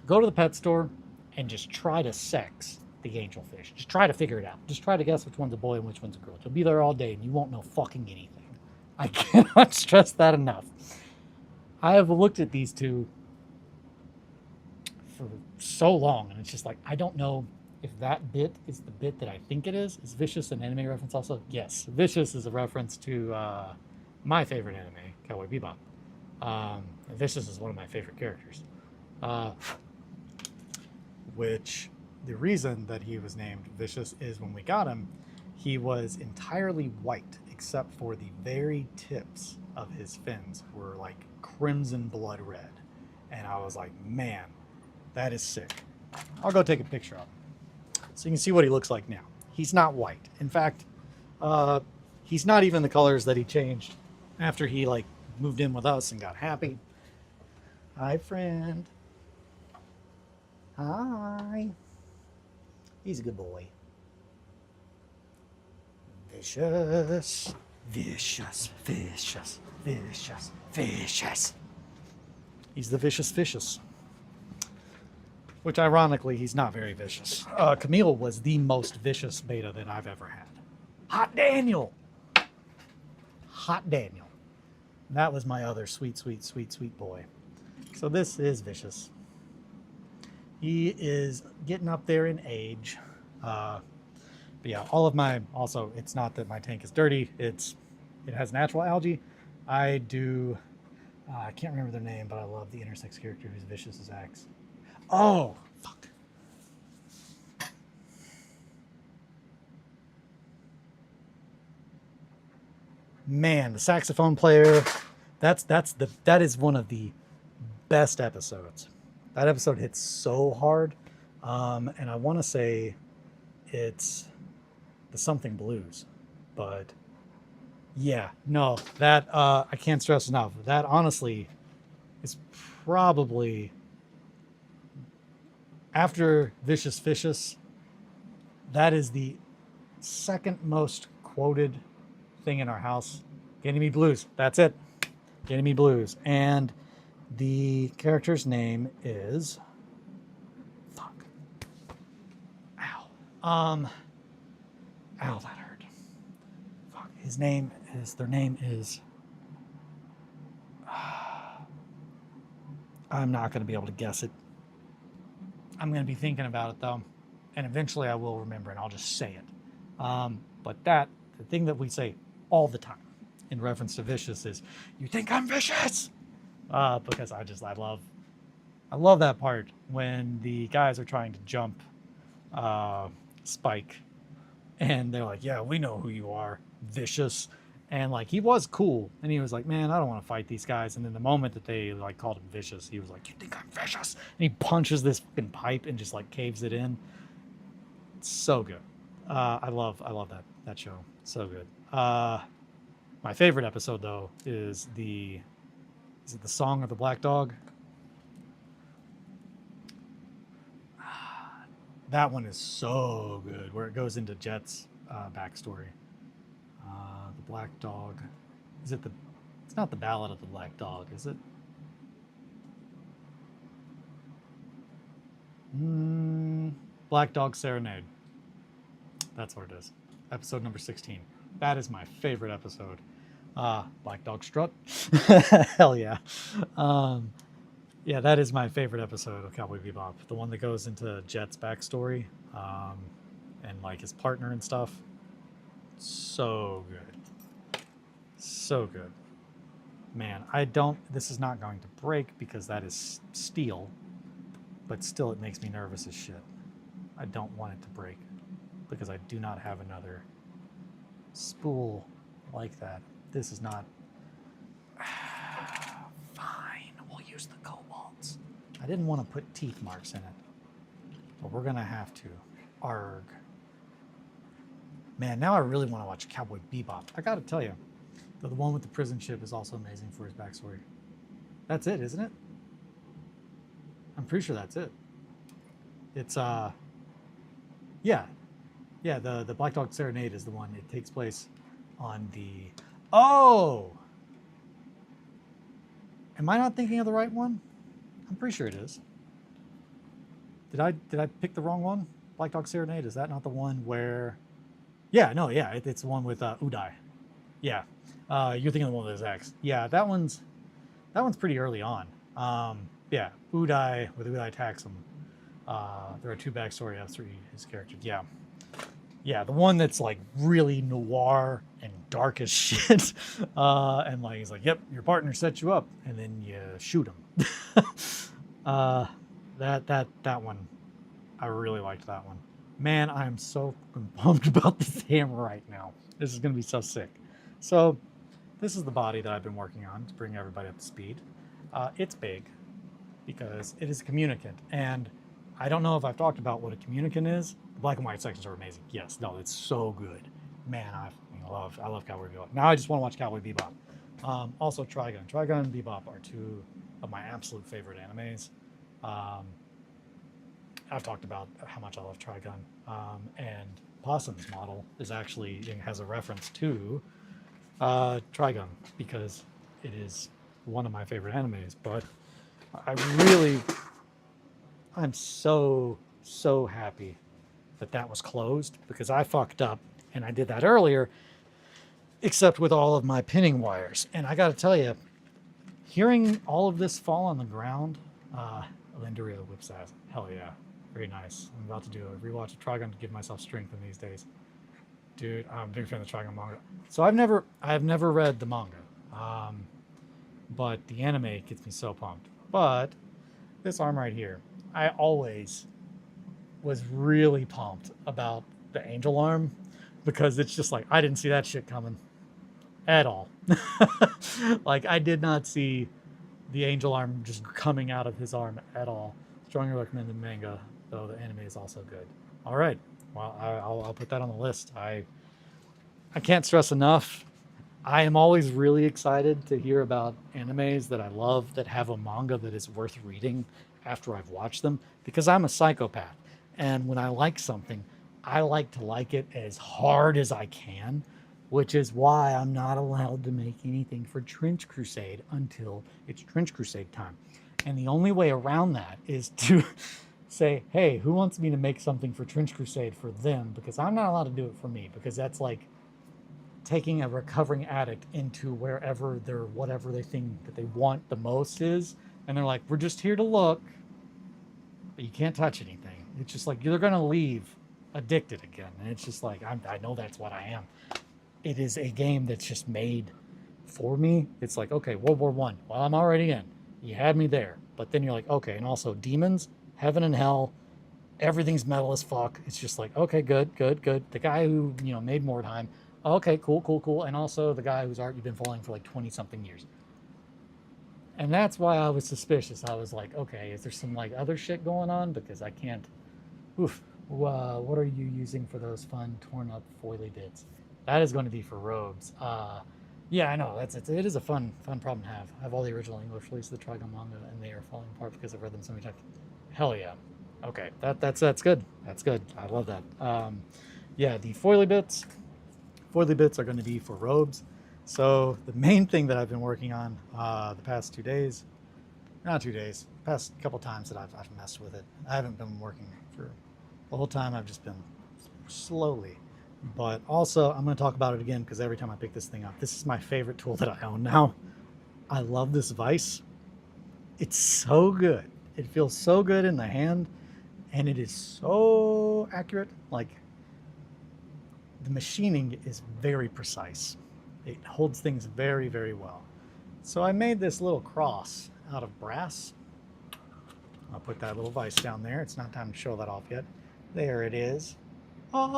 go to the pet store and just try to sex the angelfish. Just try to figure it out. Just try to guess which one's a boy and which one's a girl. You'll be there all day and you won't know fucking anything. I cannot stress that enough. I have looked at these two for so long, and it's just like I don't know if that bit is the bit that I think it is. Is Vicious an anime reference also? Yes, Vicious is a reference to my favorite anime, Cowboy Bebop. Vicious is one of my favorite characters. Which the reason that he was named Vicious is when we got him, he was entirely white except for the very tips of his fins were like crimson blood red. And I was like, man, that is sick. I'll go take a picture of him so you can see what he looks like now. He's not white. In fact, he's not even the colors that he changed after he like moved in with us and got happy. Hi, friend. Hi. He's a good boy. Vicious. Vicious. Vicious. Vicious. Vicious. He's the vicious. Which, ironically, he's not very vicious. Camille was the most vicious beta that I've ever had. Hot Daniel! Hot Daniel. That was my other sweet boy. So this is Vicious. He is getting up there in age. But yeah, all of my... Also, it's not that my tank is dirty. It has natural algae. I do... I can't remember their name, but I love the intersex character who's Vicious as Axe. Oh, fuck. Man, the saxophone player, that is one of the best episodes. That episode hits so hard. And I want to say it's the Something Blues, but yeah, no, that, I can't stress enough. That honestly is probably, after Vicious, that is the second most quoted thing in our house. Ganymede Blues. That's it. Ganymede Blues. And the character's name is... Fuck. Ow. Ow, that hurt. Fuck. Their name is... I'm not going to be able to guess it. I'm going to be thinking about it, though. And eventually I will remember, and I'll just say it. But the thing that we say all the time in reference to Vicious is, you think I'm vicious? Because I love that part when the guys are trying to jump Spike. And they're like, yeah, we know who you are, Vicious. And like, he was cool. And he was like, man, I don't want to fight these guys. And then the moment that they like called him Vicious, he was like, you think I'm vicious? And he punches this fucking pipe and just like caves it in. It's so good. I love that show. So good. My favorite episode though is the Song of the Black Dog? That one is so good, where it goes into Jet's backstory. The Black Dog. It's not the Ballad of the Black Dog, is it? Black Dog Serenade. That's what it is. Episode number 16. That is my favorite episode. Black Dog Strut. Hell yeah. Yeah, that is my favorite episode of Cowboy Bebop. The one that goes into Jet's backstory, and like his partner and stuff. So good. So good. Man, this is not going to break because that is steel, but still it makes me nervous as shit. I don't want it to break because I do not have another spool like that. This is not... Fine, we'll use the cobalts. I didn't want to put teeth marks in it, but we're gonna have to. Arg. Man, now I really want to watch Cowboy Bebop. I gotta tell you, the one with the prison ship is also amazing for his backstory. That's it, isn't it? I'm pretty sure that's it. It's yeah, the Black Dog Serenade is the one. It takes place on the... Oh! Am I not thinking of the right one? I'm pretty sure it is. Did I pick the wrong one? Black Dog Serenade, is that not the one where... Yeah, no, yeah, it's the one with Uday. Yeah. You're thinking of the one with his ex. Yeah, that one's pretty early on. yeah, Udai with Udai Taxum. There are 2 backstory of 3 his characters. Yeah. Yeah, the one that's like really noir and dark as shit. And like he's like, "Yep, your partner set you up," and then you shoot him. uh, that one, I really liked that one. Man, I am so pumped about this hammer right now. This is gonna be so sick. So, this is the body that I've been working on to bring everybody up to speed. It's big because it is a communicant, and I don't know if I've talked about what a communicant is. The black and white sections are amazing. Yes, no, it's so good. Man, I love Cowboy Bebop. Now I just want to watch Cowboy Bebop. Also, Trigun. Trigun and Bebop are 2 of my absolute favorite animes. I've talked about how much I love Trigun. And Possum's model is actually has a reference to Trigun because it is one of my favorite animes. But I'm so happy that was closed because I fucked up and I did that earlier, except with all of my pinning wires. And I got to tell you, hearing all of this fall on the ground, Lindaria whips ass. Hell yeah. Very nice. I'm about to do a rewatch of Trigun to give myself strength in these days. Dude, I'm a big fan of the Trigun manga. So I've never read the manga. But the anime gets me so pumped. But this arm right here, I always was really pumped about the angel arm because it's just like I didn't see that shit coming at all. Like I did not see the angel arm just coming out of his arm at all. Strongly recommend the manga, though the anime is also good. All right, well I'll put that on the list. I can't stress enough. I am always really excited to hear about animes that I love that have a manga that is worth reading after I've watched them because I'm a psychopath. And when I like something, I like to like it as hard as I can, which is why I'm not allowed to make anything for Trench Crusade until it's Trench Crusade time. And the only way around that is to say, hey, who wants me to make something for Trench Crusade for them? Because I'm not allowed to do it for me because that's like taking a recovering addict into wherever their whatever they think that they want the most is. And they're like, we're just here to look, but you can't touch anything. It's just like you're going to leave addicted again. And it's just like, I know that's what I am. It is a game that's just made for me. It's like, okay, World War I. Well, I'm already in. You had me there. But then you're like, okay, and also demons, heaven and hell, everything's metal as fuck. It's just like, okay, good. The guy who, made Mordheim, okay, cool. And also the guy whose art you've been following for like 20-something years. And that's why I was suspicious. I was like, okay, is there some like other shit going on? Because I can't. Oof. What are you using for those fun torn up foily bits? That is going to be for robes. Yeah, I know. It is a fun problem to have. I have all the original English releases of the Trigun manga, and they are falling apart because I've read them so many times. Hell yeah. Okay, that's good. That's good. I love that. Yeah, the foily bits are going to be for robes. So the main thing that I've been working on the past 2 days, not 2 days, past couple times that I've messed with it. I haven't been working for the whole time. I've just been slowly. But also, I'm going to talk about it again because every time I pick this thing up, this is my favorite tool that I own now. I love this vise. It's so good. It feels so good in the hand, and it is so accurate. Like, the machining is very precise. It holds things very, very well. So I made this little cross out of brass. I'll put that little vise down there. It's not time to show that off yet. There it is. Ah.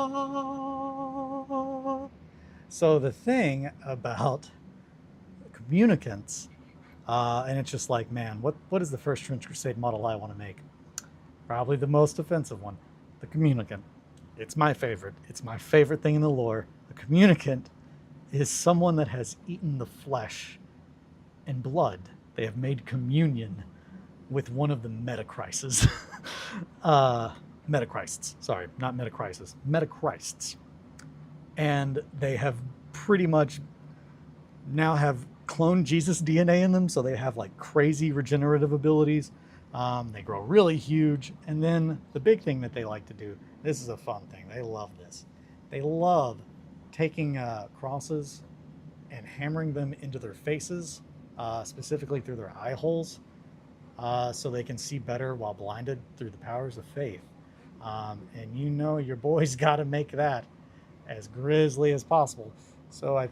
So the thing about communicants, and it's just like, man, what is the first Trench Crusade model I want to make? Probably the most offensive one, the communicant. It's my favorite. It's my favorite thing in the lore. The communicant is someone that has eaten the flesh and blood. They have made communion with one of the Metacrises. Metacrists. Sorry, not Metacrisis. Metacrists. And they have pretty much now have cloned Jesus DNA in them, so they have like crazy regenerative abilities. They grow really huge. And then the big thing that they like to do, this is a fun thing. They love this. They love taking crosses and hammering them into their faces, specifically through their eye holes. so they can see better while blinded through the powers of faith. And you know your boy's got to make that as grisly as possible. So I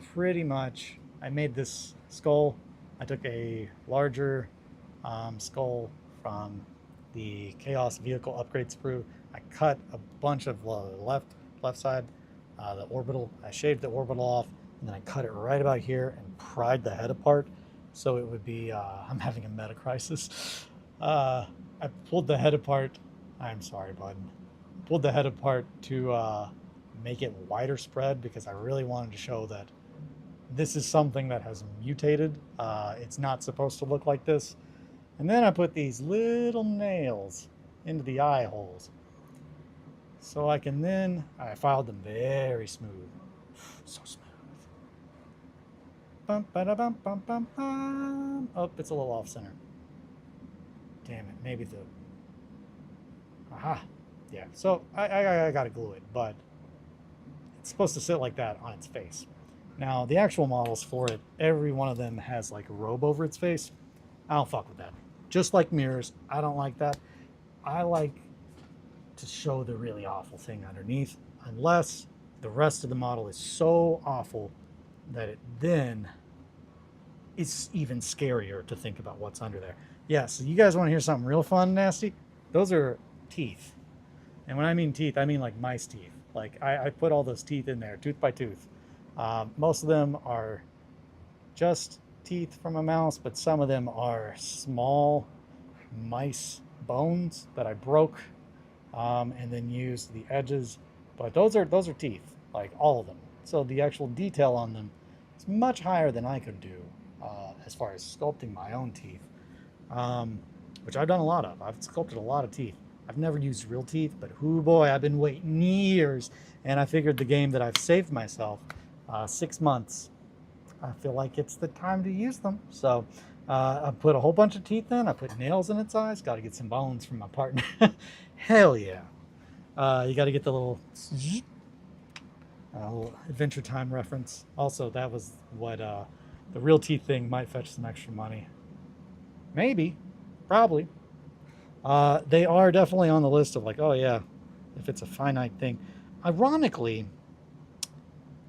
made this skull. I took a larger skull from the Chaos Vehicle Upgrade sprue. I cut a bunch of the left side, the orbital. I shaved the orbital off, and then I cut it right about here and pried the head apart. So it would be, I'm having a meta crisis. I pulled the head apart. I'm sorry, bud. Pulled the head apart to make it wider spread because I really wanted to show that this is something that has mutated. It's not supposed to look like this. And then I put these little nails into the eye holes. So I filed them very smooth. So smooth. Bum, ba-da-bum, bum, bum, bum. Oh, it's a little off center. Damn it, maybe the... Aha. Yeah, so I gotta glue it, but it's supposed to sit like that on its face. Now, the actual models for it, every one of them has like a robe over its face. I don't fuck with that. Just like mirrors, I don't like that. I like to show the really awful thing underneath, unless the rest of the model is so awful that it then is even scarier to think about what's under there. Yeah, so you guys want to hear something real fun, nasty? Those are teeth. And when I mean teeth, I mean like mice teeth. Like I put all those teeth in there, tooth by tooth. Most of them are just teeth from a mouse, but some of them are small mice bones that I broke and then used the edges. But those are teeth, like all of them. So the actual detail on them is much higher than I could do as far as sculpting my own teeth, which I've done a lot of. I've sculpted a lot of teeth. I've never used real teeth, but hoo boy, I've been waiting years, and I figured the game that I've saved myself 6 months, I feel like it's the time to use them. So I put a whole bunch of teeth in. I put nails in its eyes. Got to get some bones from my partner. Hell yeah. You got to get the little Adventure Time reference. Also, that was what the real teeth thing might fetch some extra money. Maybe. Probably. They are definitely on the list of like, oh yeah, if it's a finite thing. Ironically,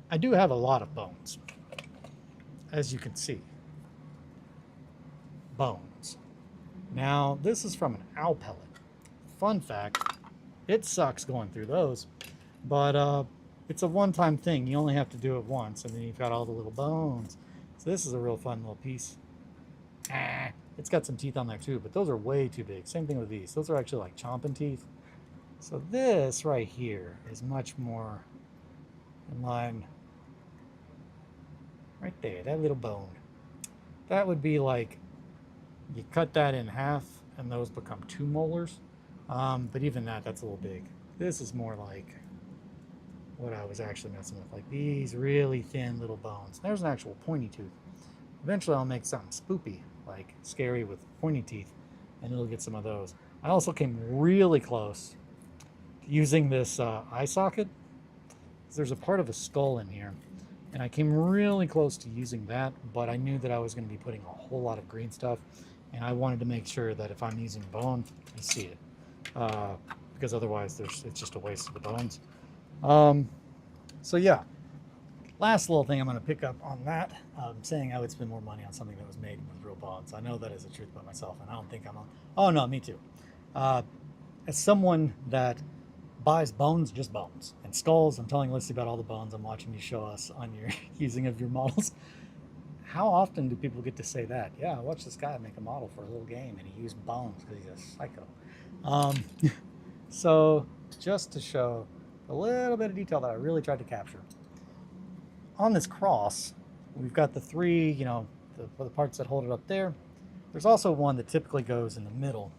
I do have a lot of bones, as you can see. Bones. Now, this is from an owl pellet. Fun fact, it sucks going through those, but it's a one-time thing. You only have to do it once, and then you've got all the little bones. So this is a real fun little piece. It's got some teeth on there too, but those are way too big. Same thing with these. Those are actually like chomping teeth. So this right here is much more in line. Right there, that little bone. That would be like, you cut that in half and those become 2 molars. But even that's a little big. This is more like what I was actually messing with, like these really thin little bones. There's an actual pointy tooth. Eventually I'll make something spoopy, like scary with pointy teeth, and it'll get some of those. I also came really close to using this eye socket. There's a part of a skull in here, and I came really close to using that, but I knew that I was going to be putting a whole lot of green stuff, and I wanted to make sure that if I'm using bone, you see it, because otherwise it's just a waste of the bones. So yeah, last little thing I'm going to pick up on that, saying I would spend more money on something that was made with real bones. I know that is the truth about myself, and I don't think I'm on. Oh no, me too. As someone that buys bones, just bones, and skulls, I'm telling Lissy about all the bones I'm watching you show us on your using of your models. How often do people get to say that? Yeah, I watched this guy make a model for a little game, and he used bones because he's a psycho. So just to show a little bit of detail that I really tried to capture. On this cross, we've got the 3, the parts that hold it up there. There's also one that typically goes in the middle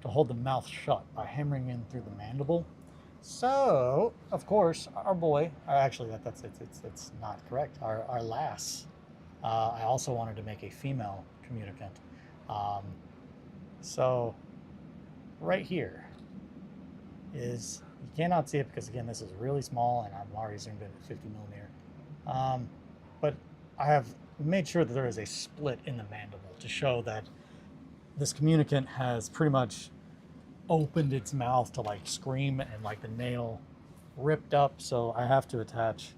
to hold the mouth shut by hammering in through the mandible. So, of course, our boy, actually it's not correct, our lass, I also wanted to make a female communicant. So, right here is, you cannot see it because again this is really small and I'm already zoomed in at 50 millimeter. But I have made sure that there is a split in the mandible to show that this communicant has pretty much opened its mouth to like scream, and like the nail ripped up. So I have to attach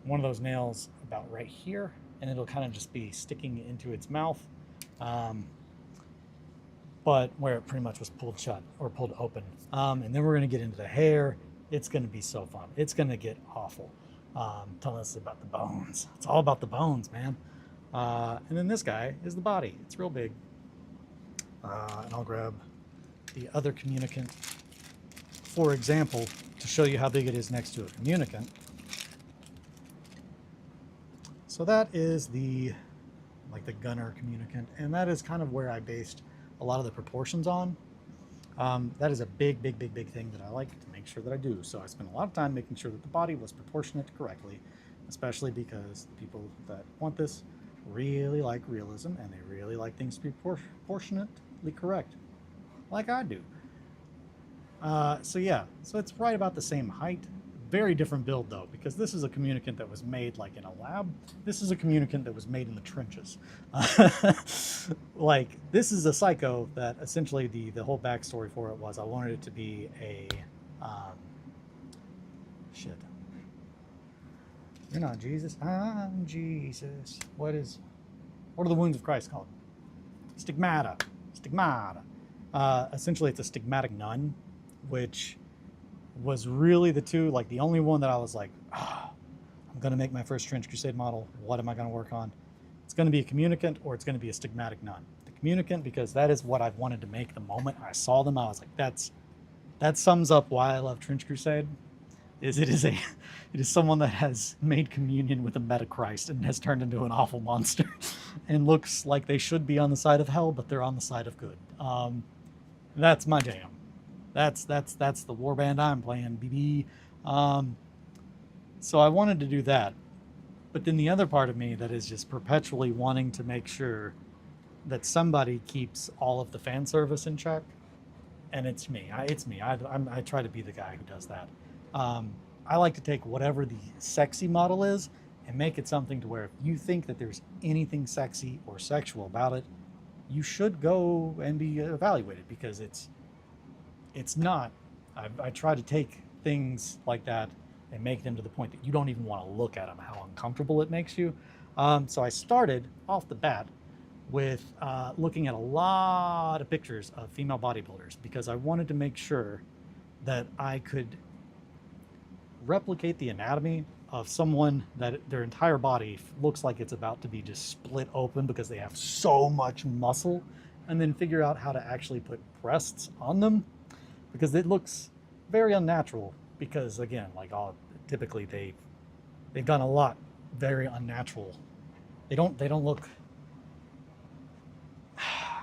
one of those nails about right here, and it'll kind of just be sticking into its mouth. But where it pretty much was pulled shut or pulled open. And then we're going to get into the hair. It's going to be so fun. It's going to get awful. Telling us about the bones. It's all about the bones, man. And then this guy is the body. It's real big. And I'll grab the other communicant, for example, to show you how big it is next to a communicant. So that is the gunner communicant, and that is kind of where I based a lot of the proportions on. That is a big thing that I like to make sure that I do. So I spent a lot of time making sure that the body was proportionate correctly, especially because the people that want this really like realism, and they really like things to be proportionately correct, like I do. So yeah, so it's right about the same height. Very different build though, because this is a communicant that was made like in a lab. This is a communicant that was made in the trenches. Like, this is a psycho that essentially the whole backstory for it was I wanted it to be a shit. You're not Jesus, I'm Jesus. What are the wounds of Christ called? Stigmata. Essentially it's a stigmatic nun, which was really the two, like the only one that I was like, oh, I'm going to make my first Trench Crusade model. What am I going to work on? It's going to be a communicant, or it's going to be a stigmatic nun. The communicant, because that is what I wanted to make the moment I saw them. I was like, that sums up why I love Trench Crusade. It is someone that has made communion with a Metachrist and has turned into an awful monster and looks like they should be on the side of hell, but they're on the side of good. That's my jam. That's the warband I'm playing, BB. So I wanted to do that. But then the other part of me that is just perpetually wanting to make sure that somebody keeps all of the fan service in check. And it's me. I try to be the guy who does that. I like to take whatever the sexy model is and make it something to where if you think that there's anything sexy or sexual about it, you should go and be evaluated, because it's not. I try to take things like that and make them to the point that you don't even want to look at them, how uncomfortable it makes you. So I started off the bat with looking at a lot of pictures of female bodybuilders, because I wanted to make sure that I could replicate the anatomy of someone that their entire body looks like it's about to be just split open because they have so much muscle, and then figure out how to actually put breasts on them, because it looks very unnatural. Because again, like typically they've done a lot very unnatural. They don't look.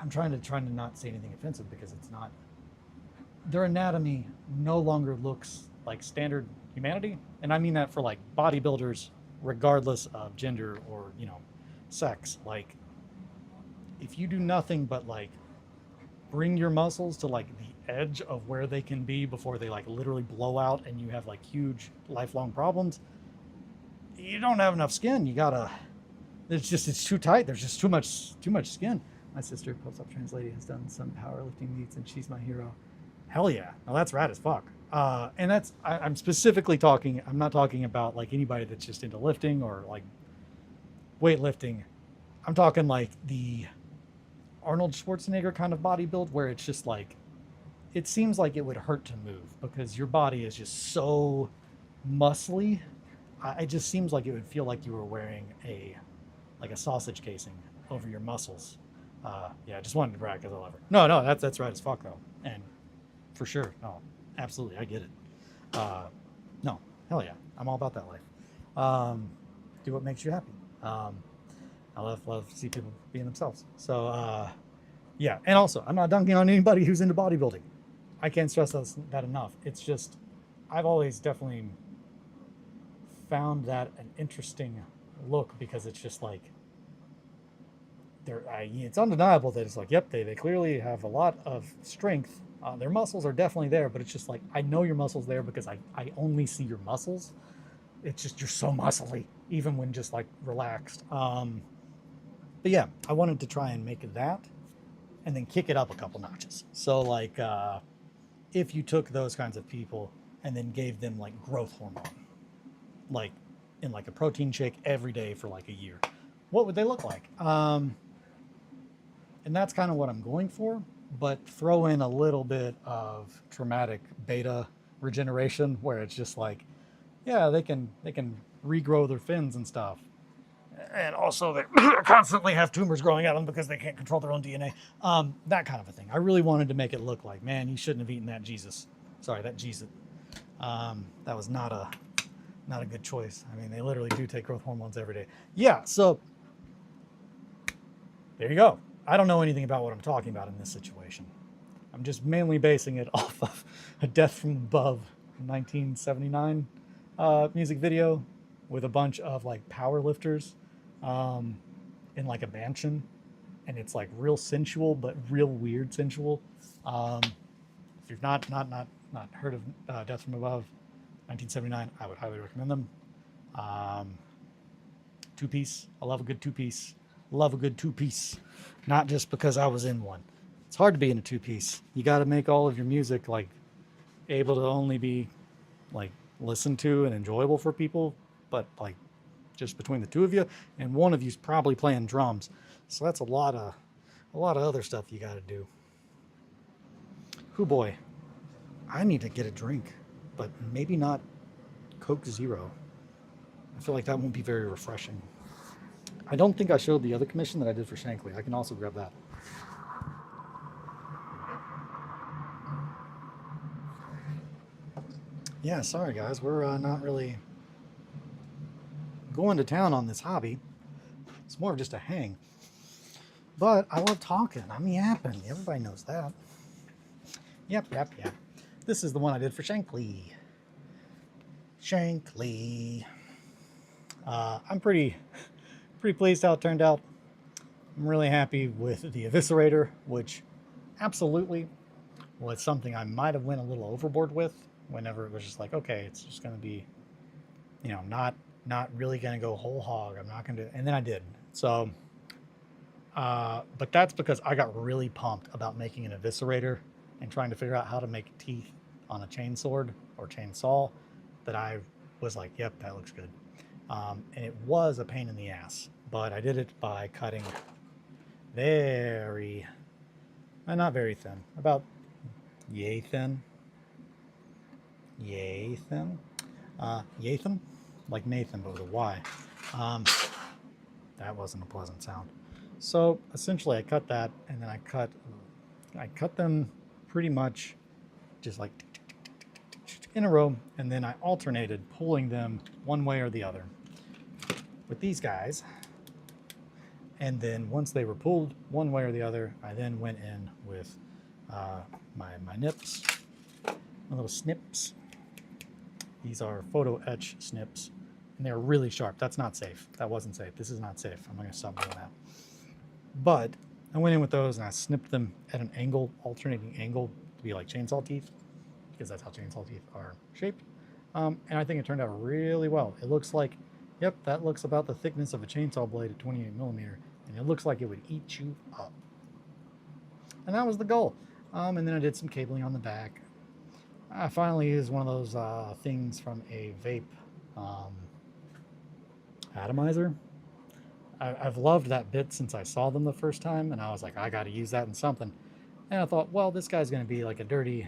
I'm trying to not say anything offensive, because it's not. Their anatomy no longer looks like standard humanity, and I mean that for like bodybuilders, regardless of gender or sex. Like, if you do nothing but like bring your muscles to like the edge of where they can be before they like literally blow out and you have like huge lifelong problems, you don't have enough skin. It's too tight. There's just too much skin. My sister, post-op trans lady, has done some powerlifting meets and she's my hero. Hell yeah. Now that's rad as fuck. And I'm specifically talking, I'm not talking about like anybody that's just into lifting or like weightlifting. I'm talking like the Arnold Schwarzenegger kind of body build, where it's just like, it seems like it would hurt to move because your body is just so muscly. It just seems like it would feel like you were wearing a sausage casing over your muscles. Yeah, I just wanted to brag because I love her. No, that's right as fuck though. And for sure, no, absolutely, I get it. No, hell yeah, I'm all about that life. Do what makes you happy. I love to see people being themselves. So yeah, and also I'm not dunking on anybody who's into bodybuilding. I can't stress that enough. It's just, I've always definitely found that an interesting look, because it's just like, it's undeniable that it's like, yep, they clearly have a lot of strength. Their muscles are definitely there, but it's just like, I know your muscles there because I only see your muscles. It's just, you're so muscly, even when just like relaxed. But yeah, I wanted to try and make that and then kick it up a couple notches. So like if you took those kinds of people and then gave them like growth hormone, like in like a protein shake every day for like a year, what would they look like? And that's kind of what I'm going for, but throw in a little bit of traumatic beta regeneration where it's just like, yeah, they can regrow their fins and stuff. And also they constantly have tumors growing out of them because they can't control their own DNA. That kind of a thing. I really wanted to make it look like, man, you shouldn't have eaten that Jesus. Sorry, that Jesus. That was not a good choice. I mean, they literally do take growth hormones every day. Yeah, so there you go. I don't know anything about what I'm talking about in this situation. I'm just mainly basing it off of a Death from Above 1979 music video with a bunch of like power lifters in like a mansion, and it's like real sensual but real weird sensual. If you've not heard of Death from Above 1979, I would highly recommend them. Two-piece. I love a good two-piece. Love a good two-piece. Not just because I was in one. It's hard to be in a two-piece. You got to make all of your music like able to only be like listened to and enjoyable for people, but like just between the two of you, and one of you's probably playing drums. So that's a lot of other stuff you got to do. Hoo boy, I need to get a drink, but maybe not Coke Zero. I feel like that won't be very refreshing. I don't think I showed the other commission that I did for Shankly. I can also grab that. Yeah, sorry guys, we're not really going to town on this hobby. It's more of just a hang. But I love talking. I'm yapping. Everybody knows that. Yep. This is the one I did for Shankly. I'm pretty pleased how it turned out. I'm really happy with the Eviscerator, which absolutely was something I might have went a little overboard with whenever it was just like, okay, it's just going to be, not really going to go whole hog. I'm not going to, and then I did. So, but that's because I got really pumped about making an Eviscerator and trying to figure out how to make teeth on a chainsword or chainsaw, that I was like, yep, that looks good. And it was a pain in the ass, but I did it by cutting not very thin, about yay thin, like Nathan, but with a Y. That wasn't a pleasant sound. So essentially I cut that, and then I cut them pretty much just like in a row, and then I alternated pulling them one way or the other with these guys. And then once they were pulled one way or the other, I then went in with my nips, my little snips. These are photo etch snips, and they're really sharp. That's not safe. That wasn't safe. This is not safe. I'm not gonna stop doing that. But I went in with those and I snipped them at an angle, alternating angle, to be like chainsaw teeth, because that's how chainsaw teeth are shaped. And I think it turned out really well. It looks like, yep, that looks about the thickness of a chainsaw blade at 28 millimeter, and it looks like it would eat you up. And that was the goal. And then I did some cabling on the back. I finally used one of those things from a vape atomizer. I've loved that bit since I saw them the first time, and I was like, I got to use that in something. And I thought, well, this guy's going to be like a dirty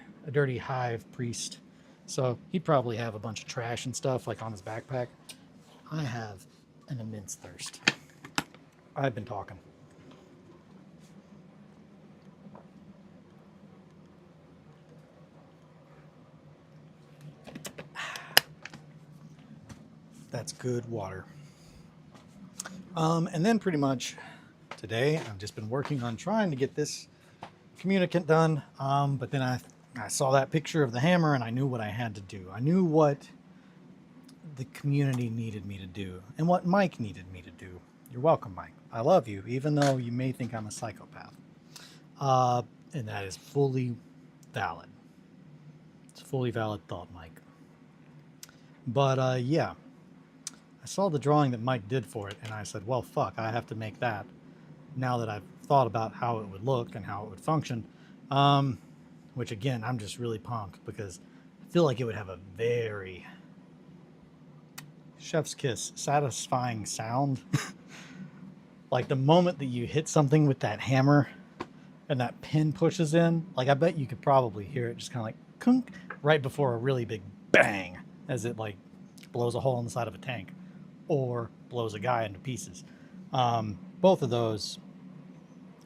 hive priest, so he'd probably have a bunch of trash and stuff like on his backpack. I have an immense thirst. I've been talking. That's good water. And then pretty much today, I've just been working on trying to get this communicant done. But then I saw that picture of the hammer, and I knew what I had to do. I knew what the community needed me to do and what Mike needed me to do. You're welcome, Mike. I love you, even though you may think I'm a psychopath. And that is fully valid. It's a fully valid thought, Mike. But yeah, I saw the drawing that Mike did for it, and I said, well, fuck, I have to make that. now that I've thought about how it would look and how it would function. Which again, I'm just really pumped because I feel like it would have a very chef's kiss satisfying sound. Like the moment that you hit something with that hammer and that pin pushes in, like I bet you could probably hear it just kind of like kunk right before a really big bang as it like blows a hole in the side of a tank or blows a guy into pieces. Both of those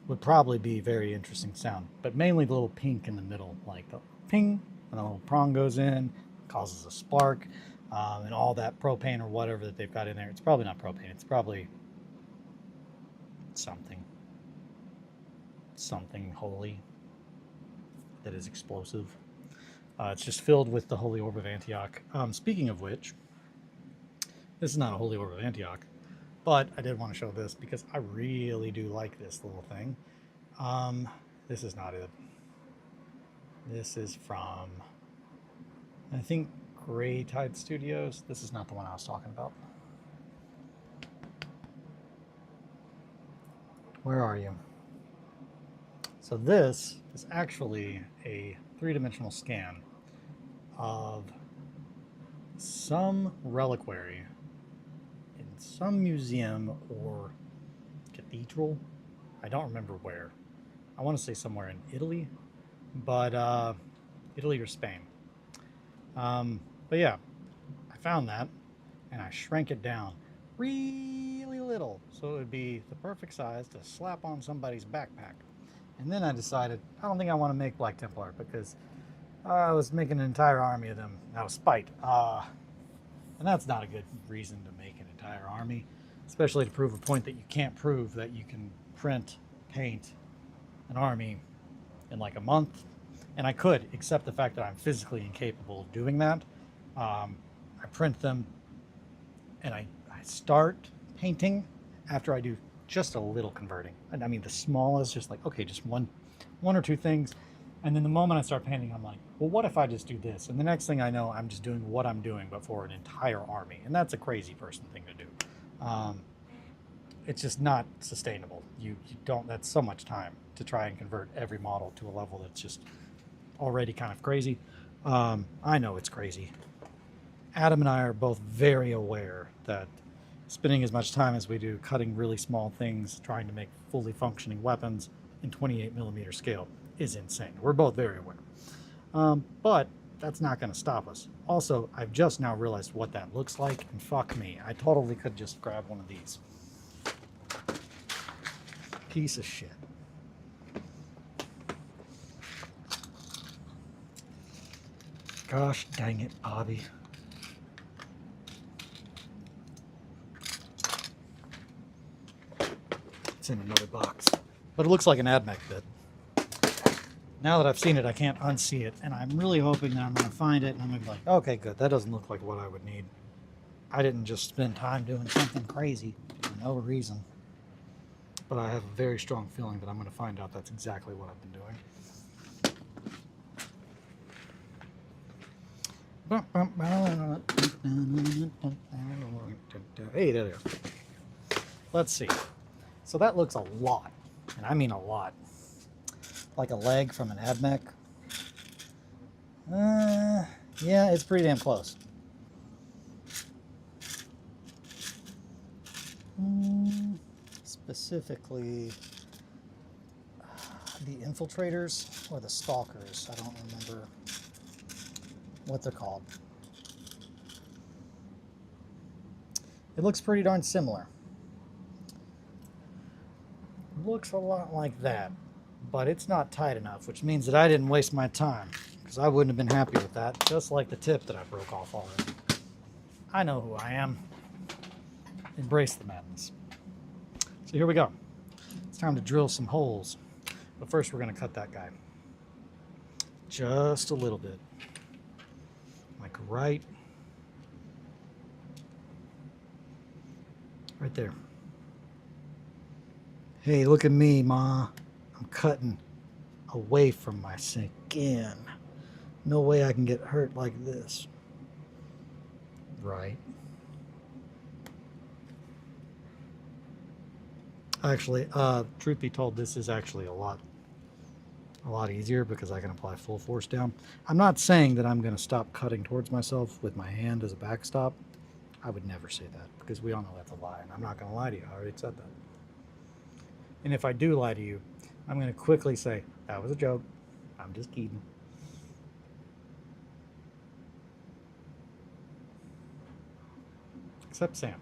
would probably be very interesting sound, but mainly the little pink in the middle, like the ping, and the little prong goes in, causes a spark, and all that propane or whatever that they've got in there. It's probably not propane. It's probably something holy that is explosive. It's just filled with the Holy Orb of Antioch. Speaking of which, this is not a Holy Orb of Antioch, but I did want to show this because I really do like this little thing. This is not it. This is from, I think, Gray Tide Studios. This is not the one I was talking about. Where are you? So this is actually a three-dimensional scan of some reliquary in some museum or cathedral. I don't remember where. I want to say somewhere in Italy, but Italy or Spain. But yeah, I found that and I shrank it down really little so it would be the perfect size to slap on somebody's backpack. And then I decided I don't think I want to make Black Templar because I was making an entire army of them out of spite. And that's not a good reason to make an entire army, especially to prove a point that you can't prove that you can paint an army in like a month. And I could, except the fact that I'm physically incapable of doing that. I print them and I start painting after I do just a little converting. And I mean, the smallest, just like, okay, just one or two things. And then the moment I start painting, I'm like, well, what if I just do this? And the next thing I know, I'm just doing what I'm doing, but for an entire army. And that's a crazy person thing to do. It's just not sustainable. You don't, that's so much time to try and convert every model to a level that's just already kind of crazy. I know it's crazy. Adam and I are both very aware that spending as much time as we do cutting really small things, trying to make fully functioning weapons in 28mm scale is insane. We're both very aware. But that's not going to stop us. Also, I've just now realized what that looks like, and fuck me, I totally could just grab one of these. Piece of shit. Gosh dang it, Bobby. It's in another box. But it looks like an AdMech bit. Now that I've seen it, I can't unsee it, and I'm really hoping that I'm going to find it, and I'm going to be like, okay, good, that doesn't look like what I would need. I didn't just spend time doing something crazy for no reason. But I have a very strong feeling that I'm going to find out that's exactly what I've been doing. Hey, there. Let's see. So that looks a lot, and I mean a lot, like a leg from an AdMech. Yeah, it's pretty damn close. Specifically, the infiltrators or the stalkers. I don't remember what they're called. It looks pretty darn similar. Looks a lot like that, but it's not tight enough, which means that I didn't waste my time, because I wouldn't have been happy with that, just like the tip that I broke off already. I know who I am. Embrace the madness. So here we go. It's time to drill some holes, but first we're going to cut that guy. Just a little bit. Like right there. Hey, look at me, Ma. I'm cutting away from my skin. No way I can get hurt like this. Right. Actually, truth be told, this is actually a lot easier because I can apply full force down. I'm not saying that I'm going to stop cutting towards myself with my hand as a backstop. I would never say that because we all know that's a lie, and I'm not going to lie to you. I already said that. And if I do lie to you, I'm going to quickly say, that was a joke. I'm just kidding. Except Sam.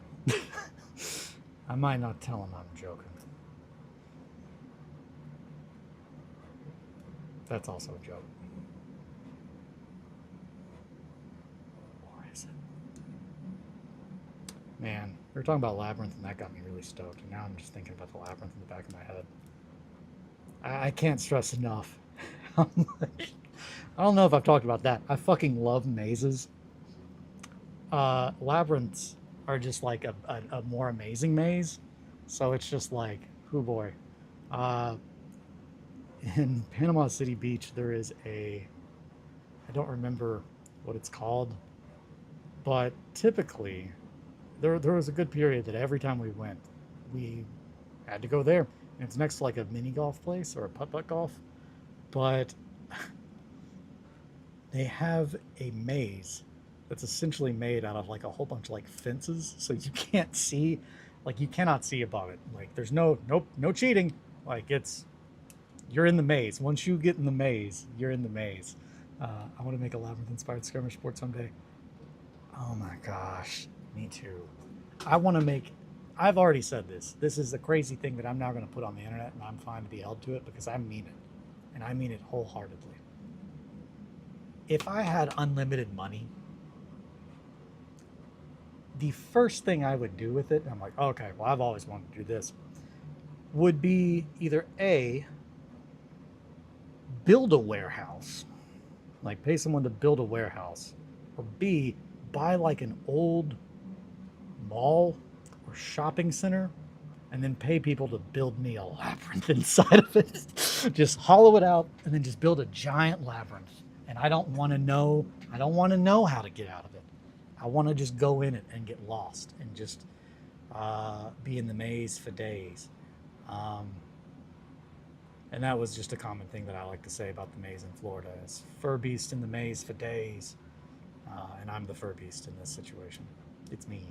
I might not tell him I'm joking. That's also a joke. Or is it? Man, we were talking about Labyrinth, and that got me really stoked. And now I'm just thinking about the Labyrinth in the back of my head. I can't stress enough how much. I don't know if I've talked about that. I fucking love mazes. Labyrinths are just like a more amazing maze. So it's just like, oh boy. In Panama City Beach, there is I don't remember what it's called, but typically there was a good period that every time we went, we had to go there. And it's next to like a mini golf place or a putt-putt golf. But they have a maze that's essentially made out of like a whole bunch of like fences, so you can't see, like you cannot see above it. Like there's no cheating. Like you're in the maze. Once you get in the maze, you're in the maze. I want to make a labyrinth-inspired skirmish sport someday. Oh my gosh, me too. I want to make. I've already said this. This is a crazy thing that I'm now going to put on the internet, and I'm fine to be held to it because I mean it, and I mean it wholeheartedly. If I had unlimited money, the first thing I would do with it, I'm like, okay, well, I've always wanted to do this, would be either A, build a warehouse, like pay someone to build a warehouse, or B, buy like an old mall or shopping center and then pay people to build me a labyrinth inside of it. Just hollow it out and then just build a giant labyrinth. And I don't want to know how to get out of it. I want to just go in it and get lost and just be in the maze for days. And that was just a common thing that I like to say about the maze in Florida is fur beast in the maze for days. And I'm the fur beast in this situation. It's me.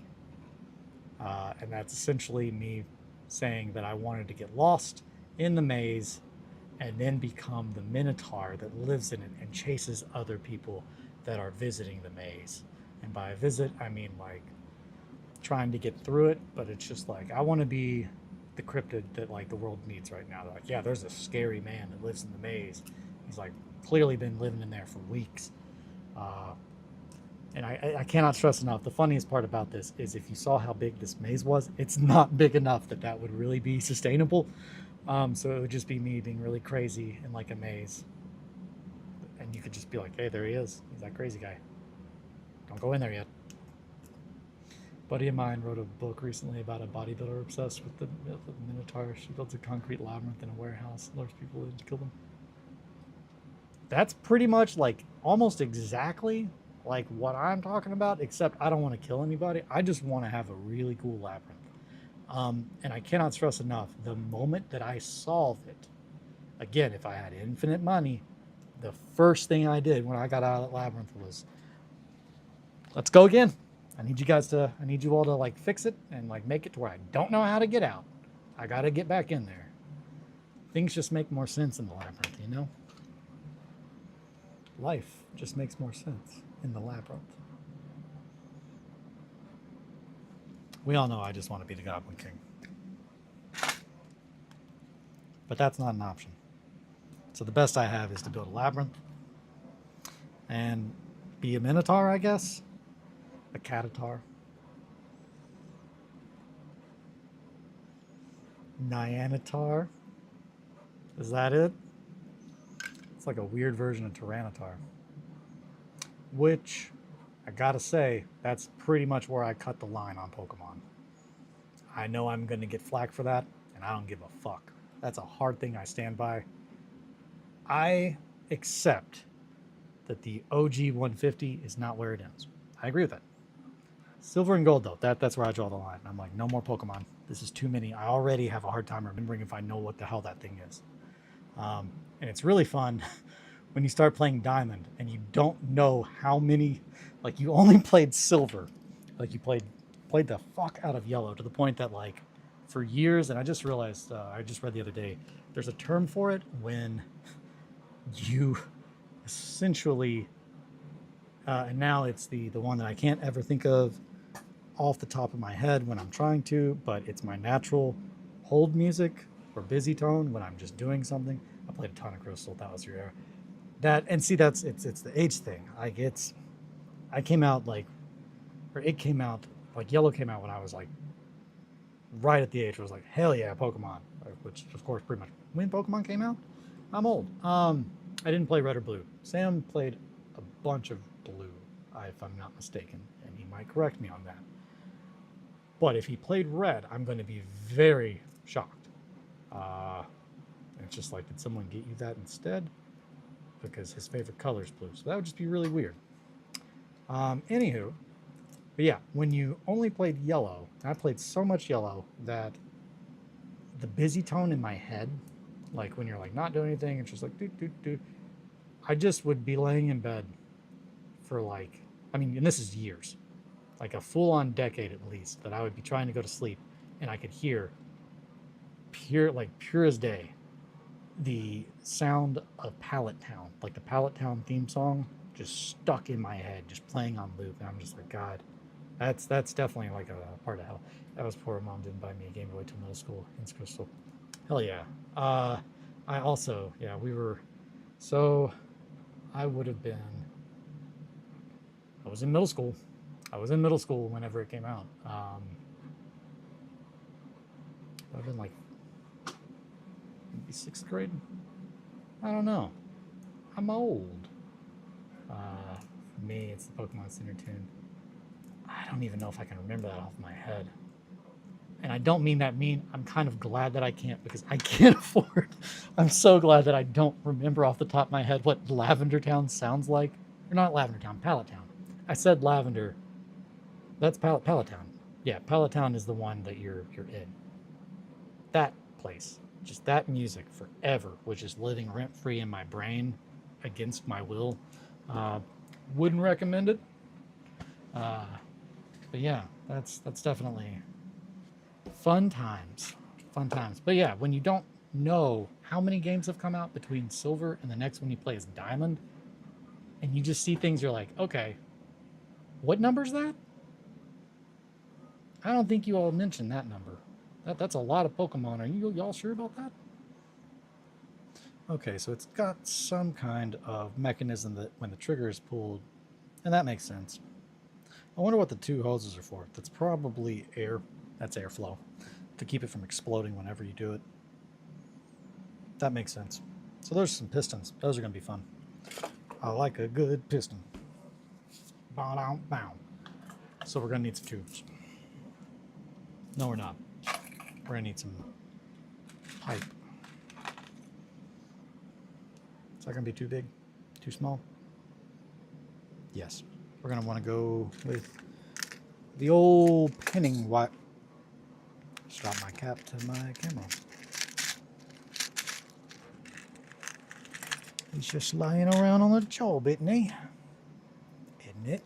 And that's essentially me saying that I wanted to get lost in the maze and then become the minotaur that lives in it and chases other people that are visiting the maze. And by visit, I mean like trying to get through it, but it's just like I want to be the cryptid that like the world needs right now. They're like, yeah, there's a scary man that lives in the maze. He's like clearly been living in there for weeks. And I cannot stress enough, the funniest part about this is if you saw how big this maze was, it's not big enough that would really be sustainable. So it would just be me being really crazy in like a maze. And you could just be like, hey, there he is. He's that crazy guy. Don't go in there yet. A buddy of mine wrote a book recently about a bodybuilder obsessed with the Minotaur. She builds a concrete labyrinth in a warehouse, lures people in to kill them. That's pretty much like almost exactly like what I'm talking about, except I don't want to kill anybody. I just want to have a really cool labyrinth. And I cannot stress enough, the moment that I solve it, again, if I had infinite money, the first thing I did when I got out of that labyrinth was, let's go again. I need you all to like fix it and like make it to where I don't know how to get out. I got to get back in there. Things just make more sense in the labyrinth, you know? Life just makes more sense in the labyrinth. We all know I just want to be the Goblin King. But that's not an option. So the best I have is to build a labyrinth and be a Minotaur, I guess. A Catatar. Nyanatar. Is that it? It's like a weird version of Tyranitar. Which, I gotta say, that's pretty much where I cut the line on Pokemon. I know I'm gonna get flack for that, and I don't give a fuck. That's a hard thing I stand by. I accept that the OG 150 is not where it ends. I agree with that. Silver and gold, though, that's where I draw the line. I'm like, no more Pokemon. This is too many. I already have a hard time remembering if I know what the hell that thing is. And it's really fun when you start playing Diamond and you don't know how many, like you only played Silver, like you played the fuck out of Yellow to the point that like for years, and I just realized, I just read the other day, there's a term for it when you essentially, and now it's the one that I can't ever think of off the top of my head when I'm trying to, but it's my natural hold music or busy tone when I'm just doing something. I played a ton of Crystal. That was your era. That, and see, it's the age thing. Like I came out like, or it came out like Yellow came out when I was like right at the age where I was like, hell yeah, Pokemon, which of course pretty much when Pokemon came out. I'm old. I didn't play Red or Blue. Sam played a bunch of Blue, if I'm not mistaken, and he might correct me on that. But if he played Red, I'm going to be very shocked. It's just like, did someone get you that instead? Because his favorite color is blue. So that would just be really weird. Anywho, but yeah, when you only played Yellow, I played so much Yellow that the busy tone in my head, like when you're like not doing anything, it's just like do do do. I just would be laying in bed for like, I mean, and this is years, like a full-on decade at least, that I would be trying to go to sleep, and I could hear pure as day, the sound of Pallet Town, like the Pallet Town theme song, just stuck in my head, just playing on loop. And I'm just like, God, that's definitely like a part of hell. That was poor mom didn't buy me a Game Boy till middle school in Crystal. Hell yeah. I also, yeah, we were, so I would have been, I was in middle school. I was in middle school whenever it came out. I've been like maybe 6th grade. I don't know. I'm old. For me, it's the Pokemon Center tune. I don't even know if I can remember that off my head. And I don't mean that mean. I'm kind of glad that I can't, because I can't afford. I'm so glad that I don't remember off the top of my head what Lavender Town sounds like. Or not Lavender Town, Pallet Town. I said Lavender. That's Pallet Town. Yeah, Pallet Town is the one that you're in. That place, just that music forever, was just living rent free in my brain against my will. Wouldn't recommend it. But yeah, that's definitely fun times. Fun times. But yeah, when you don't know how many games have come out between Silver and the next one you play is Diamond, and you just see things, you're like, okay, what number is that? I don't think you all mentioned that number. That's a lot of Pokemon. Are y'all sure about that? Okay, so it's got some kind of mechanism that when the trigger is pulled, and that makes sense. I wonder what the 2 hoses are for. That's probably air. That's airflow to keep it from exploding whenever you do it. That makes sense. So there's some pistons. Those are going to be fun. I like a good piston. Bow, bow. So we're going to need some tubes. No, we're not. We're going to need some pipe. Is that going to be too big? Too small? Yes. We're going to want to go with the old pinning wire. Strap my cap to my camera. He's just lying around on the job, isn't he? Isn't it?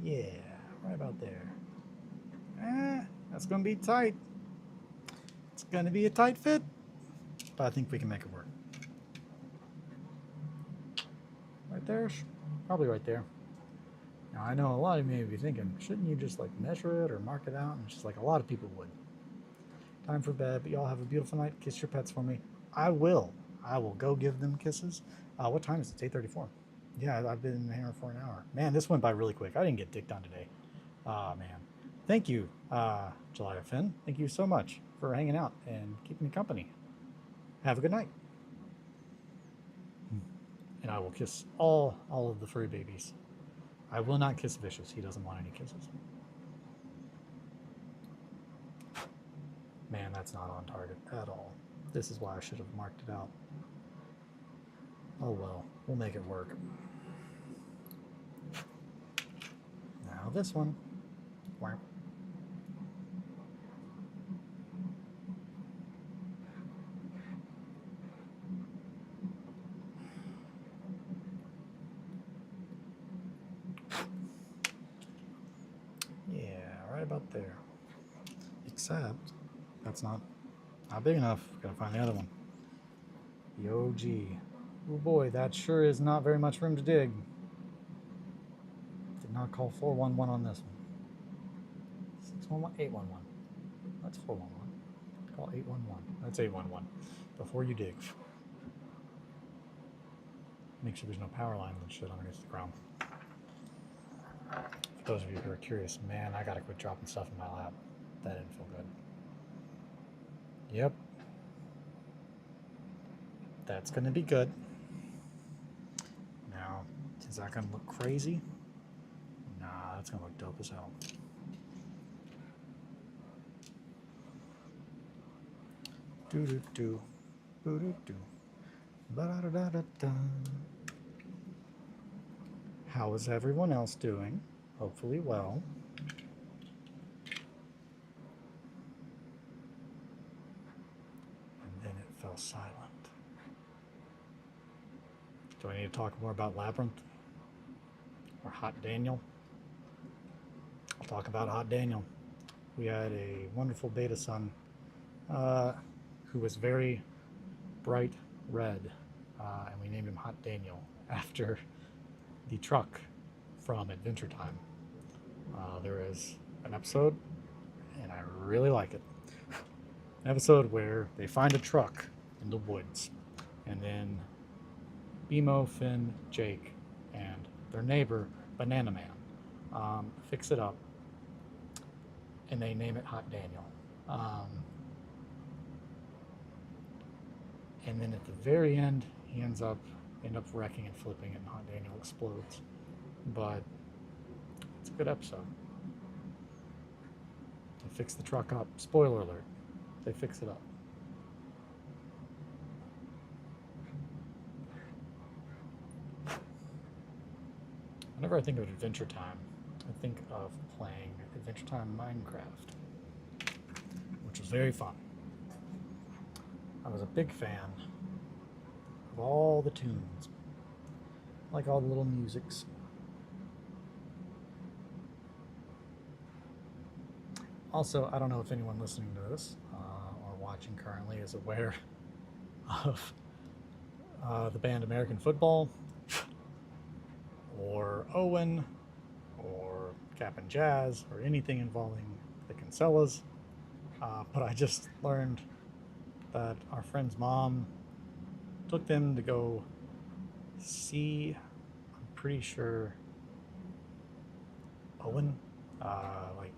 Yeah, right about there. That's going to be tight. It's going to be a tight fit, but I think we can make it work. Right there? Probably right there. Now, I know a lot of you may be thinking, shouldn't you just like measure it or mark it out? And it's just like a lot of people would. Time for bed, but y'all have a beautiful night. Kiss your pets for me. I will go give them kisses. What time is it? It's 8:34. Yeah, I've been here for an hour. Man, this went by really quick. I didn't get dicked on today. Man. Thank you, July Finn. Thank you so much for hanging out and keeping me company. Have a good night. And I will kiss all of the furry babies. I will not kiss Vicious. He doesn't want any kisses. Man, that's not on target at all. This is why I should have marked it out. Oh well, we'll make it work. Now this one. Wow. Yeah, right about there. Except that's not big enough. Gotta find the other one. The OG. Oh boy, that sure is not very much room to dig. Did not call 411 on this one. 611, 811. That's 411. Call 811. That's 811. Before you dig. Make sure there's no power lines and shit underneath the ground. For those of you who are curious, man, I gotta quit dropping stuff in my lap. That didn't feel good. Yep. That's gonna be good. Now, is that gonna look crazy? Nah, that's gonna look dope as hell. Do-do-do. Boo-do-do. Ba-da-da-da-da-da. How is everyone else doing? Hopefully well. And then it fell silent. Do I need to talk more about Labyrinth? Or Hot Daniel? I'll talk about Hot Daniel. We had a wonderful beta son who was very bright red, and we named him Hot Daniel after the truck from Adventure Time. There is an episode, and I really like it. An episode where they find a truck in the woods, and then Bimo, Finn, Jake, and their neighbor, Banana Man, fix it up, and they name it Hot Daniel. And then at the very end, he end up wrecking and flipping, and Hot Daniel explodes. But it's a good episode. They fix the truck up. Spoiler alert. They fix it up. Whenever I think of Adventure Time, I think of playing Adventure Time Minecraft, which was very fun. I was a big fan of all the tunes, like all the little musics. Also, I don't know if anyone listening to this or watching currently is aware of the band American Football, or Owen, or Cap'n Jazz, or anything involving the Kinsellas. But I just learned that our friend's mom took them to go see, I'm pretty sure, Owen, like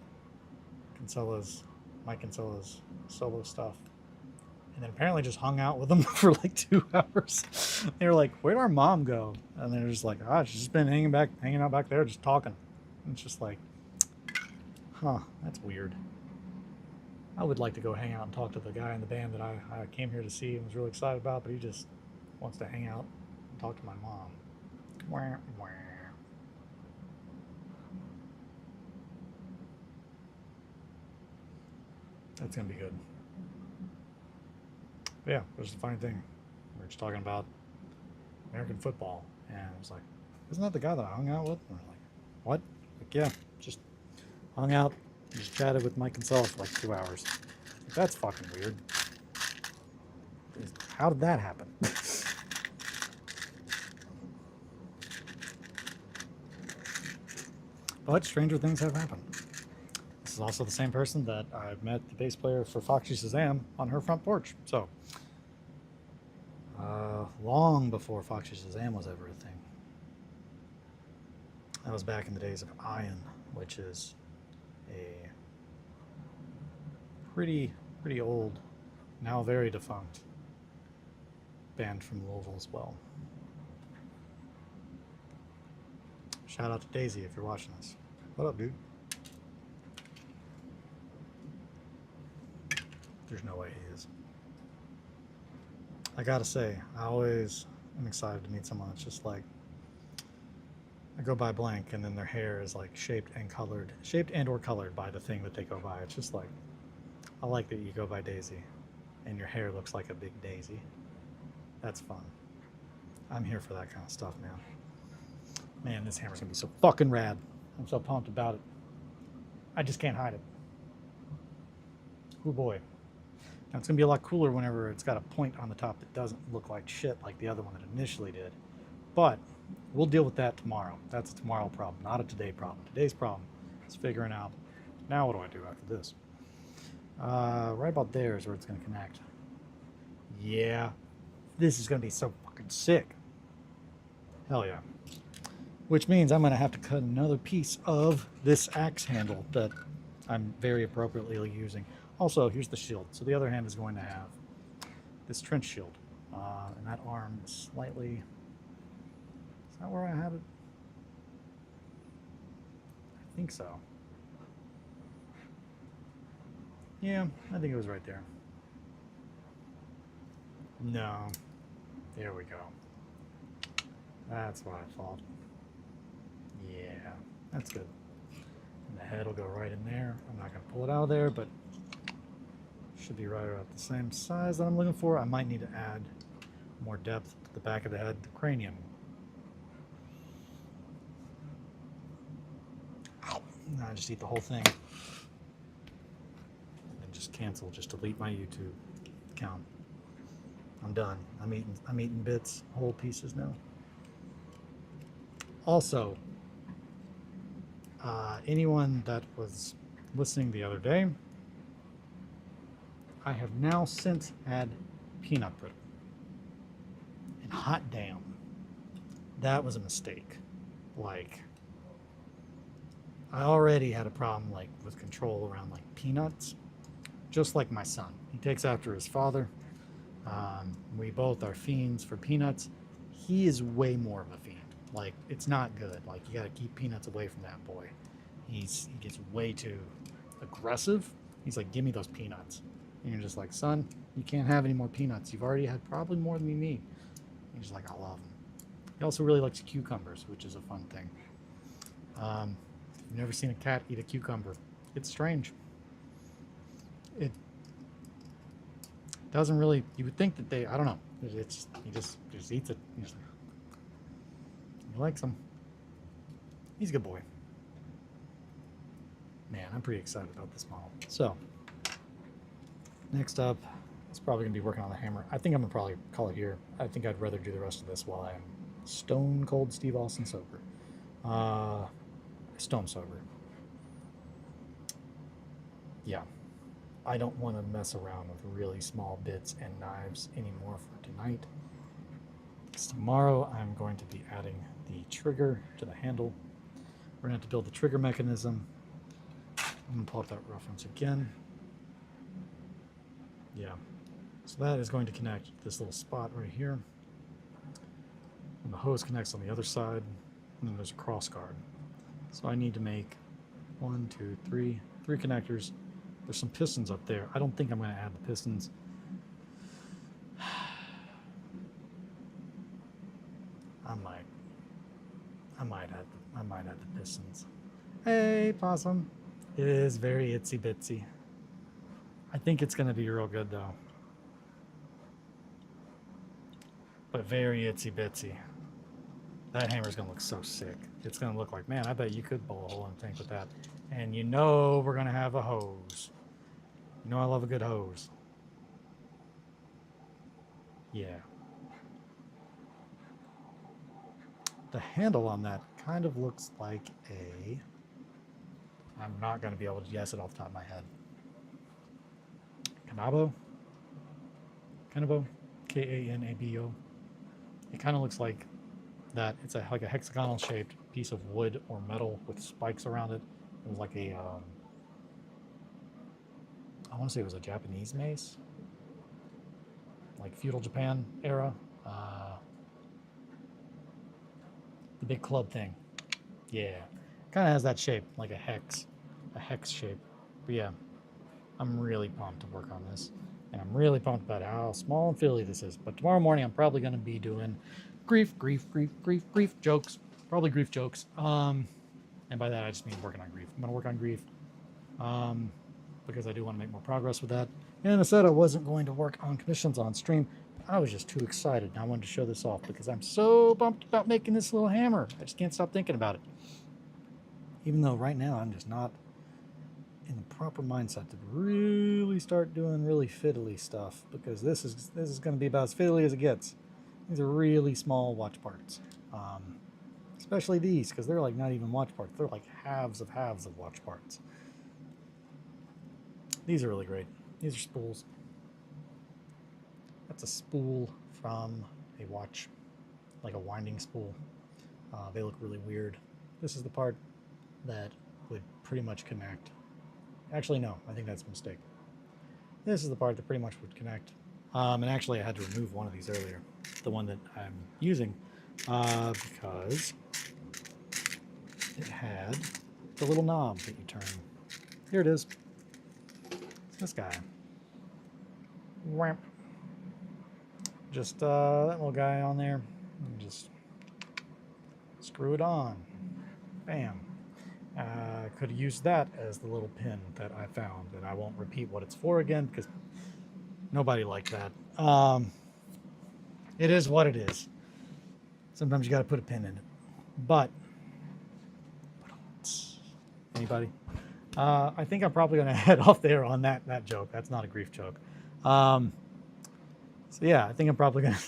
Mike Kinsella's solo stuff, and then apparently just hung out with them for like 2 hours. They were like, "Where'd our mom go?" And they're just like, she's just been hanging out back there, just talking. And it's just like, huh, that's weird. I would like to go hang out and talk to the guy in the band that I came here to see and was really excited about, but he just wants to hang out and talk to my mom. Wah, wah. That's going to be good. But yeah, it was a funny thing. We were just talking about American football, and I was like, isn't that the guy that I hung out with? And we're like, what? Like, yeah, just hung out, just chatted with Mike and Sal for like 2 hours. Like, that's fucking weird. How did that happen? But stranger things have happened. This is also the same person that I met the bass player for Foxy Shazam on her front porch. So, long before Foxy Shazam was ever a thing. That was back in the days of Iron, which is a pretty old, now very defunct band from Louisville as well. Shout out to Daisy if you're watching this. What up, dude? There's no way he is. I gotta say, I always am excited to meet someone that's just like, I go by blank and then their hair is like shaped and or colored by the thing that they go by. It's just like, I like that you go by Daisy and your hair looks like a big daisy. That's fun. I'm here for that kind of stuff, man. Man, this hammer's gonna be so fucking rad. I'm so pumped about it. I just can't hide it. Oh boy. Now it's gonna be a lot cooler whenever it's got a point on the top that doesn't look like shit like the other one that initially did. But we'll deal with that tomorrow. That's a tomorrow problem, not a today problem. Today's problem is figuring out, now what do I do after this? Right about there is where it's gonna connect. Yeah, this is gonna be so fucking sick. Hell yeah. Which means I'm gonna have to cut another piece of this axe handle that I'm very appropriately using. Also, here's the shield. So the other hand is going to have this trench shield. And that arm is slightly... Is that where I had it? I think so. Yeah, I think it was right there. No. There we go. That's what I thought. Yeah, that's good. And the head will go right in there. I'm not going to pull it out of there, but should be right about the same size that I'm looking for. I might need to add more depth to the back of the head, the cranium. Ow. I just eat the whole thing. And just cancel, just delete my YouTube account. I'm done. I'm eating bits, whole pieces now. Also, anyone that was listening the other day, I have now since had peanut brittle. And hot damn, that was a mistake. Like, I already had a problem like with control around like peanuts, just like my son. He takes after his father. We both are fiends for peanuts. He is way more of a fiend. Like, it's not good. Like, you gotta keep peanuts away from that boy. He gets way too aggressive. He's like, give me those peanuts. And you're just like, son, you can't have any more peanuts. You've already had probably more than you need. And he's like, I love them. He also really likes cucumbers, which is a fun thing. If you've never seen a cat eat a cucumber, it's strange. It doesn't really, you would think that they, I don't know. It's he just eats it. He likes them. He's a good boy. Man, I'm pretty excited about this model. So, next up, it's probably going to be working on the hammer. I think I'm going to probably call it here. I think I'd rather do the rest of this while I'm stone cold Steve Austin sober. Stone sober. Yeah. I don't want to mess around with really small bits and knives anymore for tonight. Because tomorrow I'm going to be adding the trigger to the handle. We're going to have to build the trigger mechanism. I'm going to pull up that reference again. Yeah. So that is going to connect this little spot right here. And the hose connects on the other side. And then there's a cross guard. So I need to make 1, 2, 3 connectors. There's some pistons up there. I don't think I'm going to add the pistons. I might add the pistons. Hey, possum. It is very itsy bitsy. I think it's going to be real good though. But very itsy bitsy. That hammer's going to look so sick. It's going to look like, man, I bet you could blow a hole in the tank with that. And you know we're going to have a hose. You know I love a good hose. Yeah. The handle on that kind of looks like a... I'm not going to be able to guess it off the top of my head. Kanabo? K-A-N-A-B-O. It kind of looks like that. It's like a hexagonal shaped piece of wood or metal with spikes around it. It was like a... I want to say it was a Japanese mace. Like feudal Japan era. The big club thing. Yeah. Kind of has that shape, like a hex shape. But yeah. I'm really pumped to work on this. And I'm really pumped about how small and fiddly this is. But tomorrow morning, I'm probably going to be doing grief jokes. Probably grief jokes. And by that, I just mean working on grief. I'm going to work on grief because I do want to make more progress with that. And I said I wasn't going to work on commissions on stream. I was just too excited, and I wanted to show this off because I'm so pumped about making this little hammer. I just can't stop thinking about it. Even though right now I'm just not in the proper mindset to really start doing really fiddly stuff, because this is going to be about as fiddly as it gets. These are really small watch parts, especially these, because they're like not even watch parts. They're like halves of watch parts. These are really great. These are spools. That's a spool from a watch, like a winding spool. They look really weird. This is the part that would pretty much connect. Actually, no, I think that's a mistake. This is the part that pretty much would connect. And actually, I had to remove one of these earlier, the one that I'm using, because it had the little knob that you turn. Here it is. This guy. Whamp. Just that little guy on there. And just screw it on. Bam. Could have used that as the little pin that I found, and I won't repeat what it's for again because nobody liked that. It is what it is. Sometimes you got to put a pin in it. But anybody? I think I'm probably going to head off there on that joke. That's not a grief joke. So yeah, I think I'm probably going to.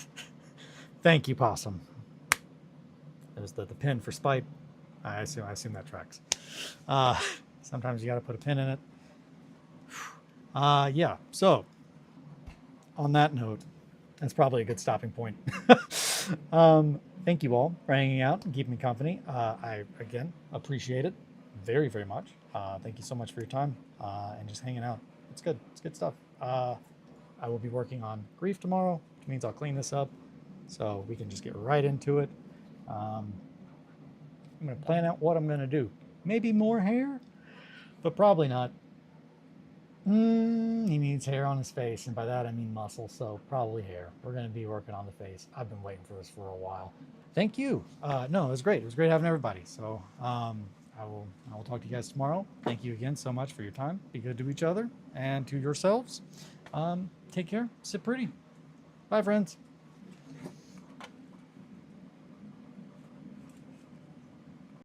Thank you, Possum. There's the pin for spite. I assume that tracks. Sometimes you got to put a pin in it. Yeah. So on that note, that's probably a good stopping point. Thank you all for hanging out and keeping me company. I again appreciate it very, very much. Thank you so much for your time and just hanging out. It's good. It's good stuff. I will be working on grief tomorrow, which means I'll clean this up so we can just get right into it. I'm going to plan out what I'm going to do. Maybe more hair, but probably not. He needs hair on his face, and by that I mean muscle, so probably hair. We're going to be working on the face. I've been waiting for this for a while. Thank you. No, it was great. It was great having everybody. So I will talk to you guys tomorrow. Thank you again so much for your time. Be good to each other and to yourselves. Take care. Sit pretty. Bye, friends.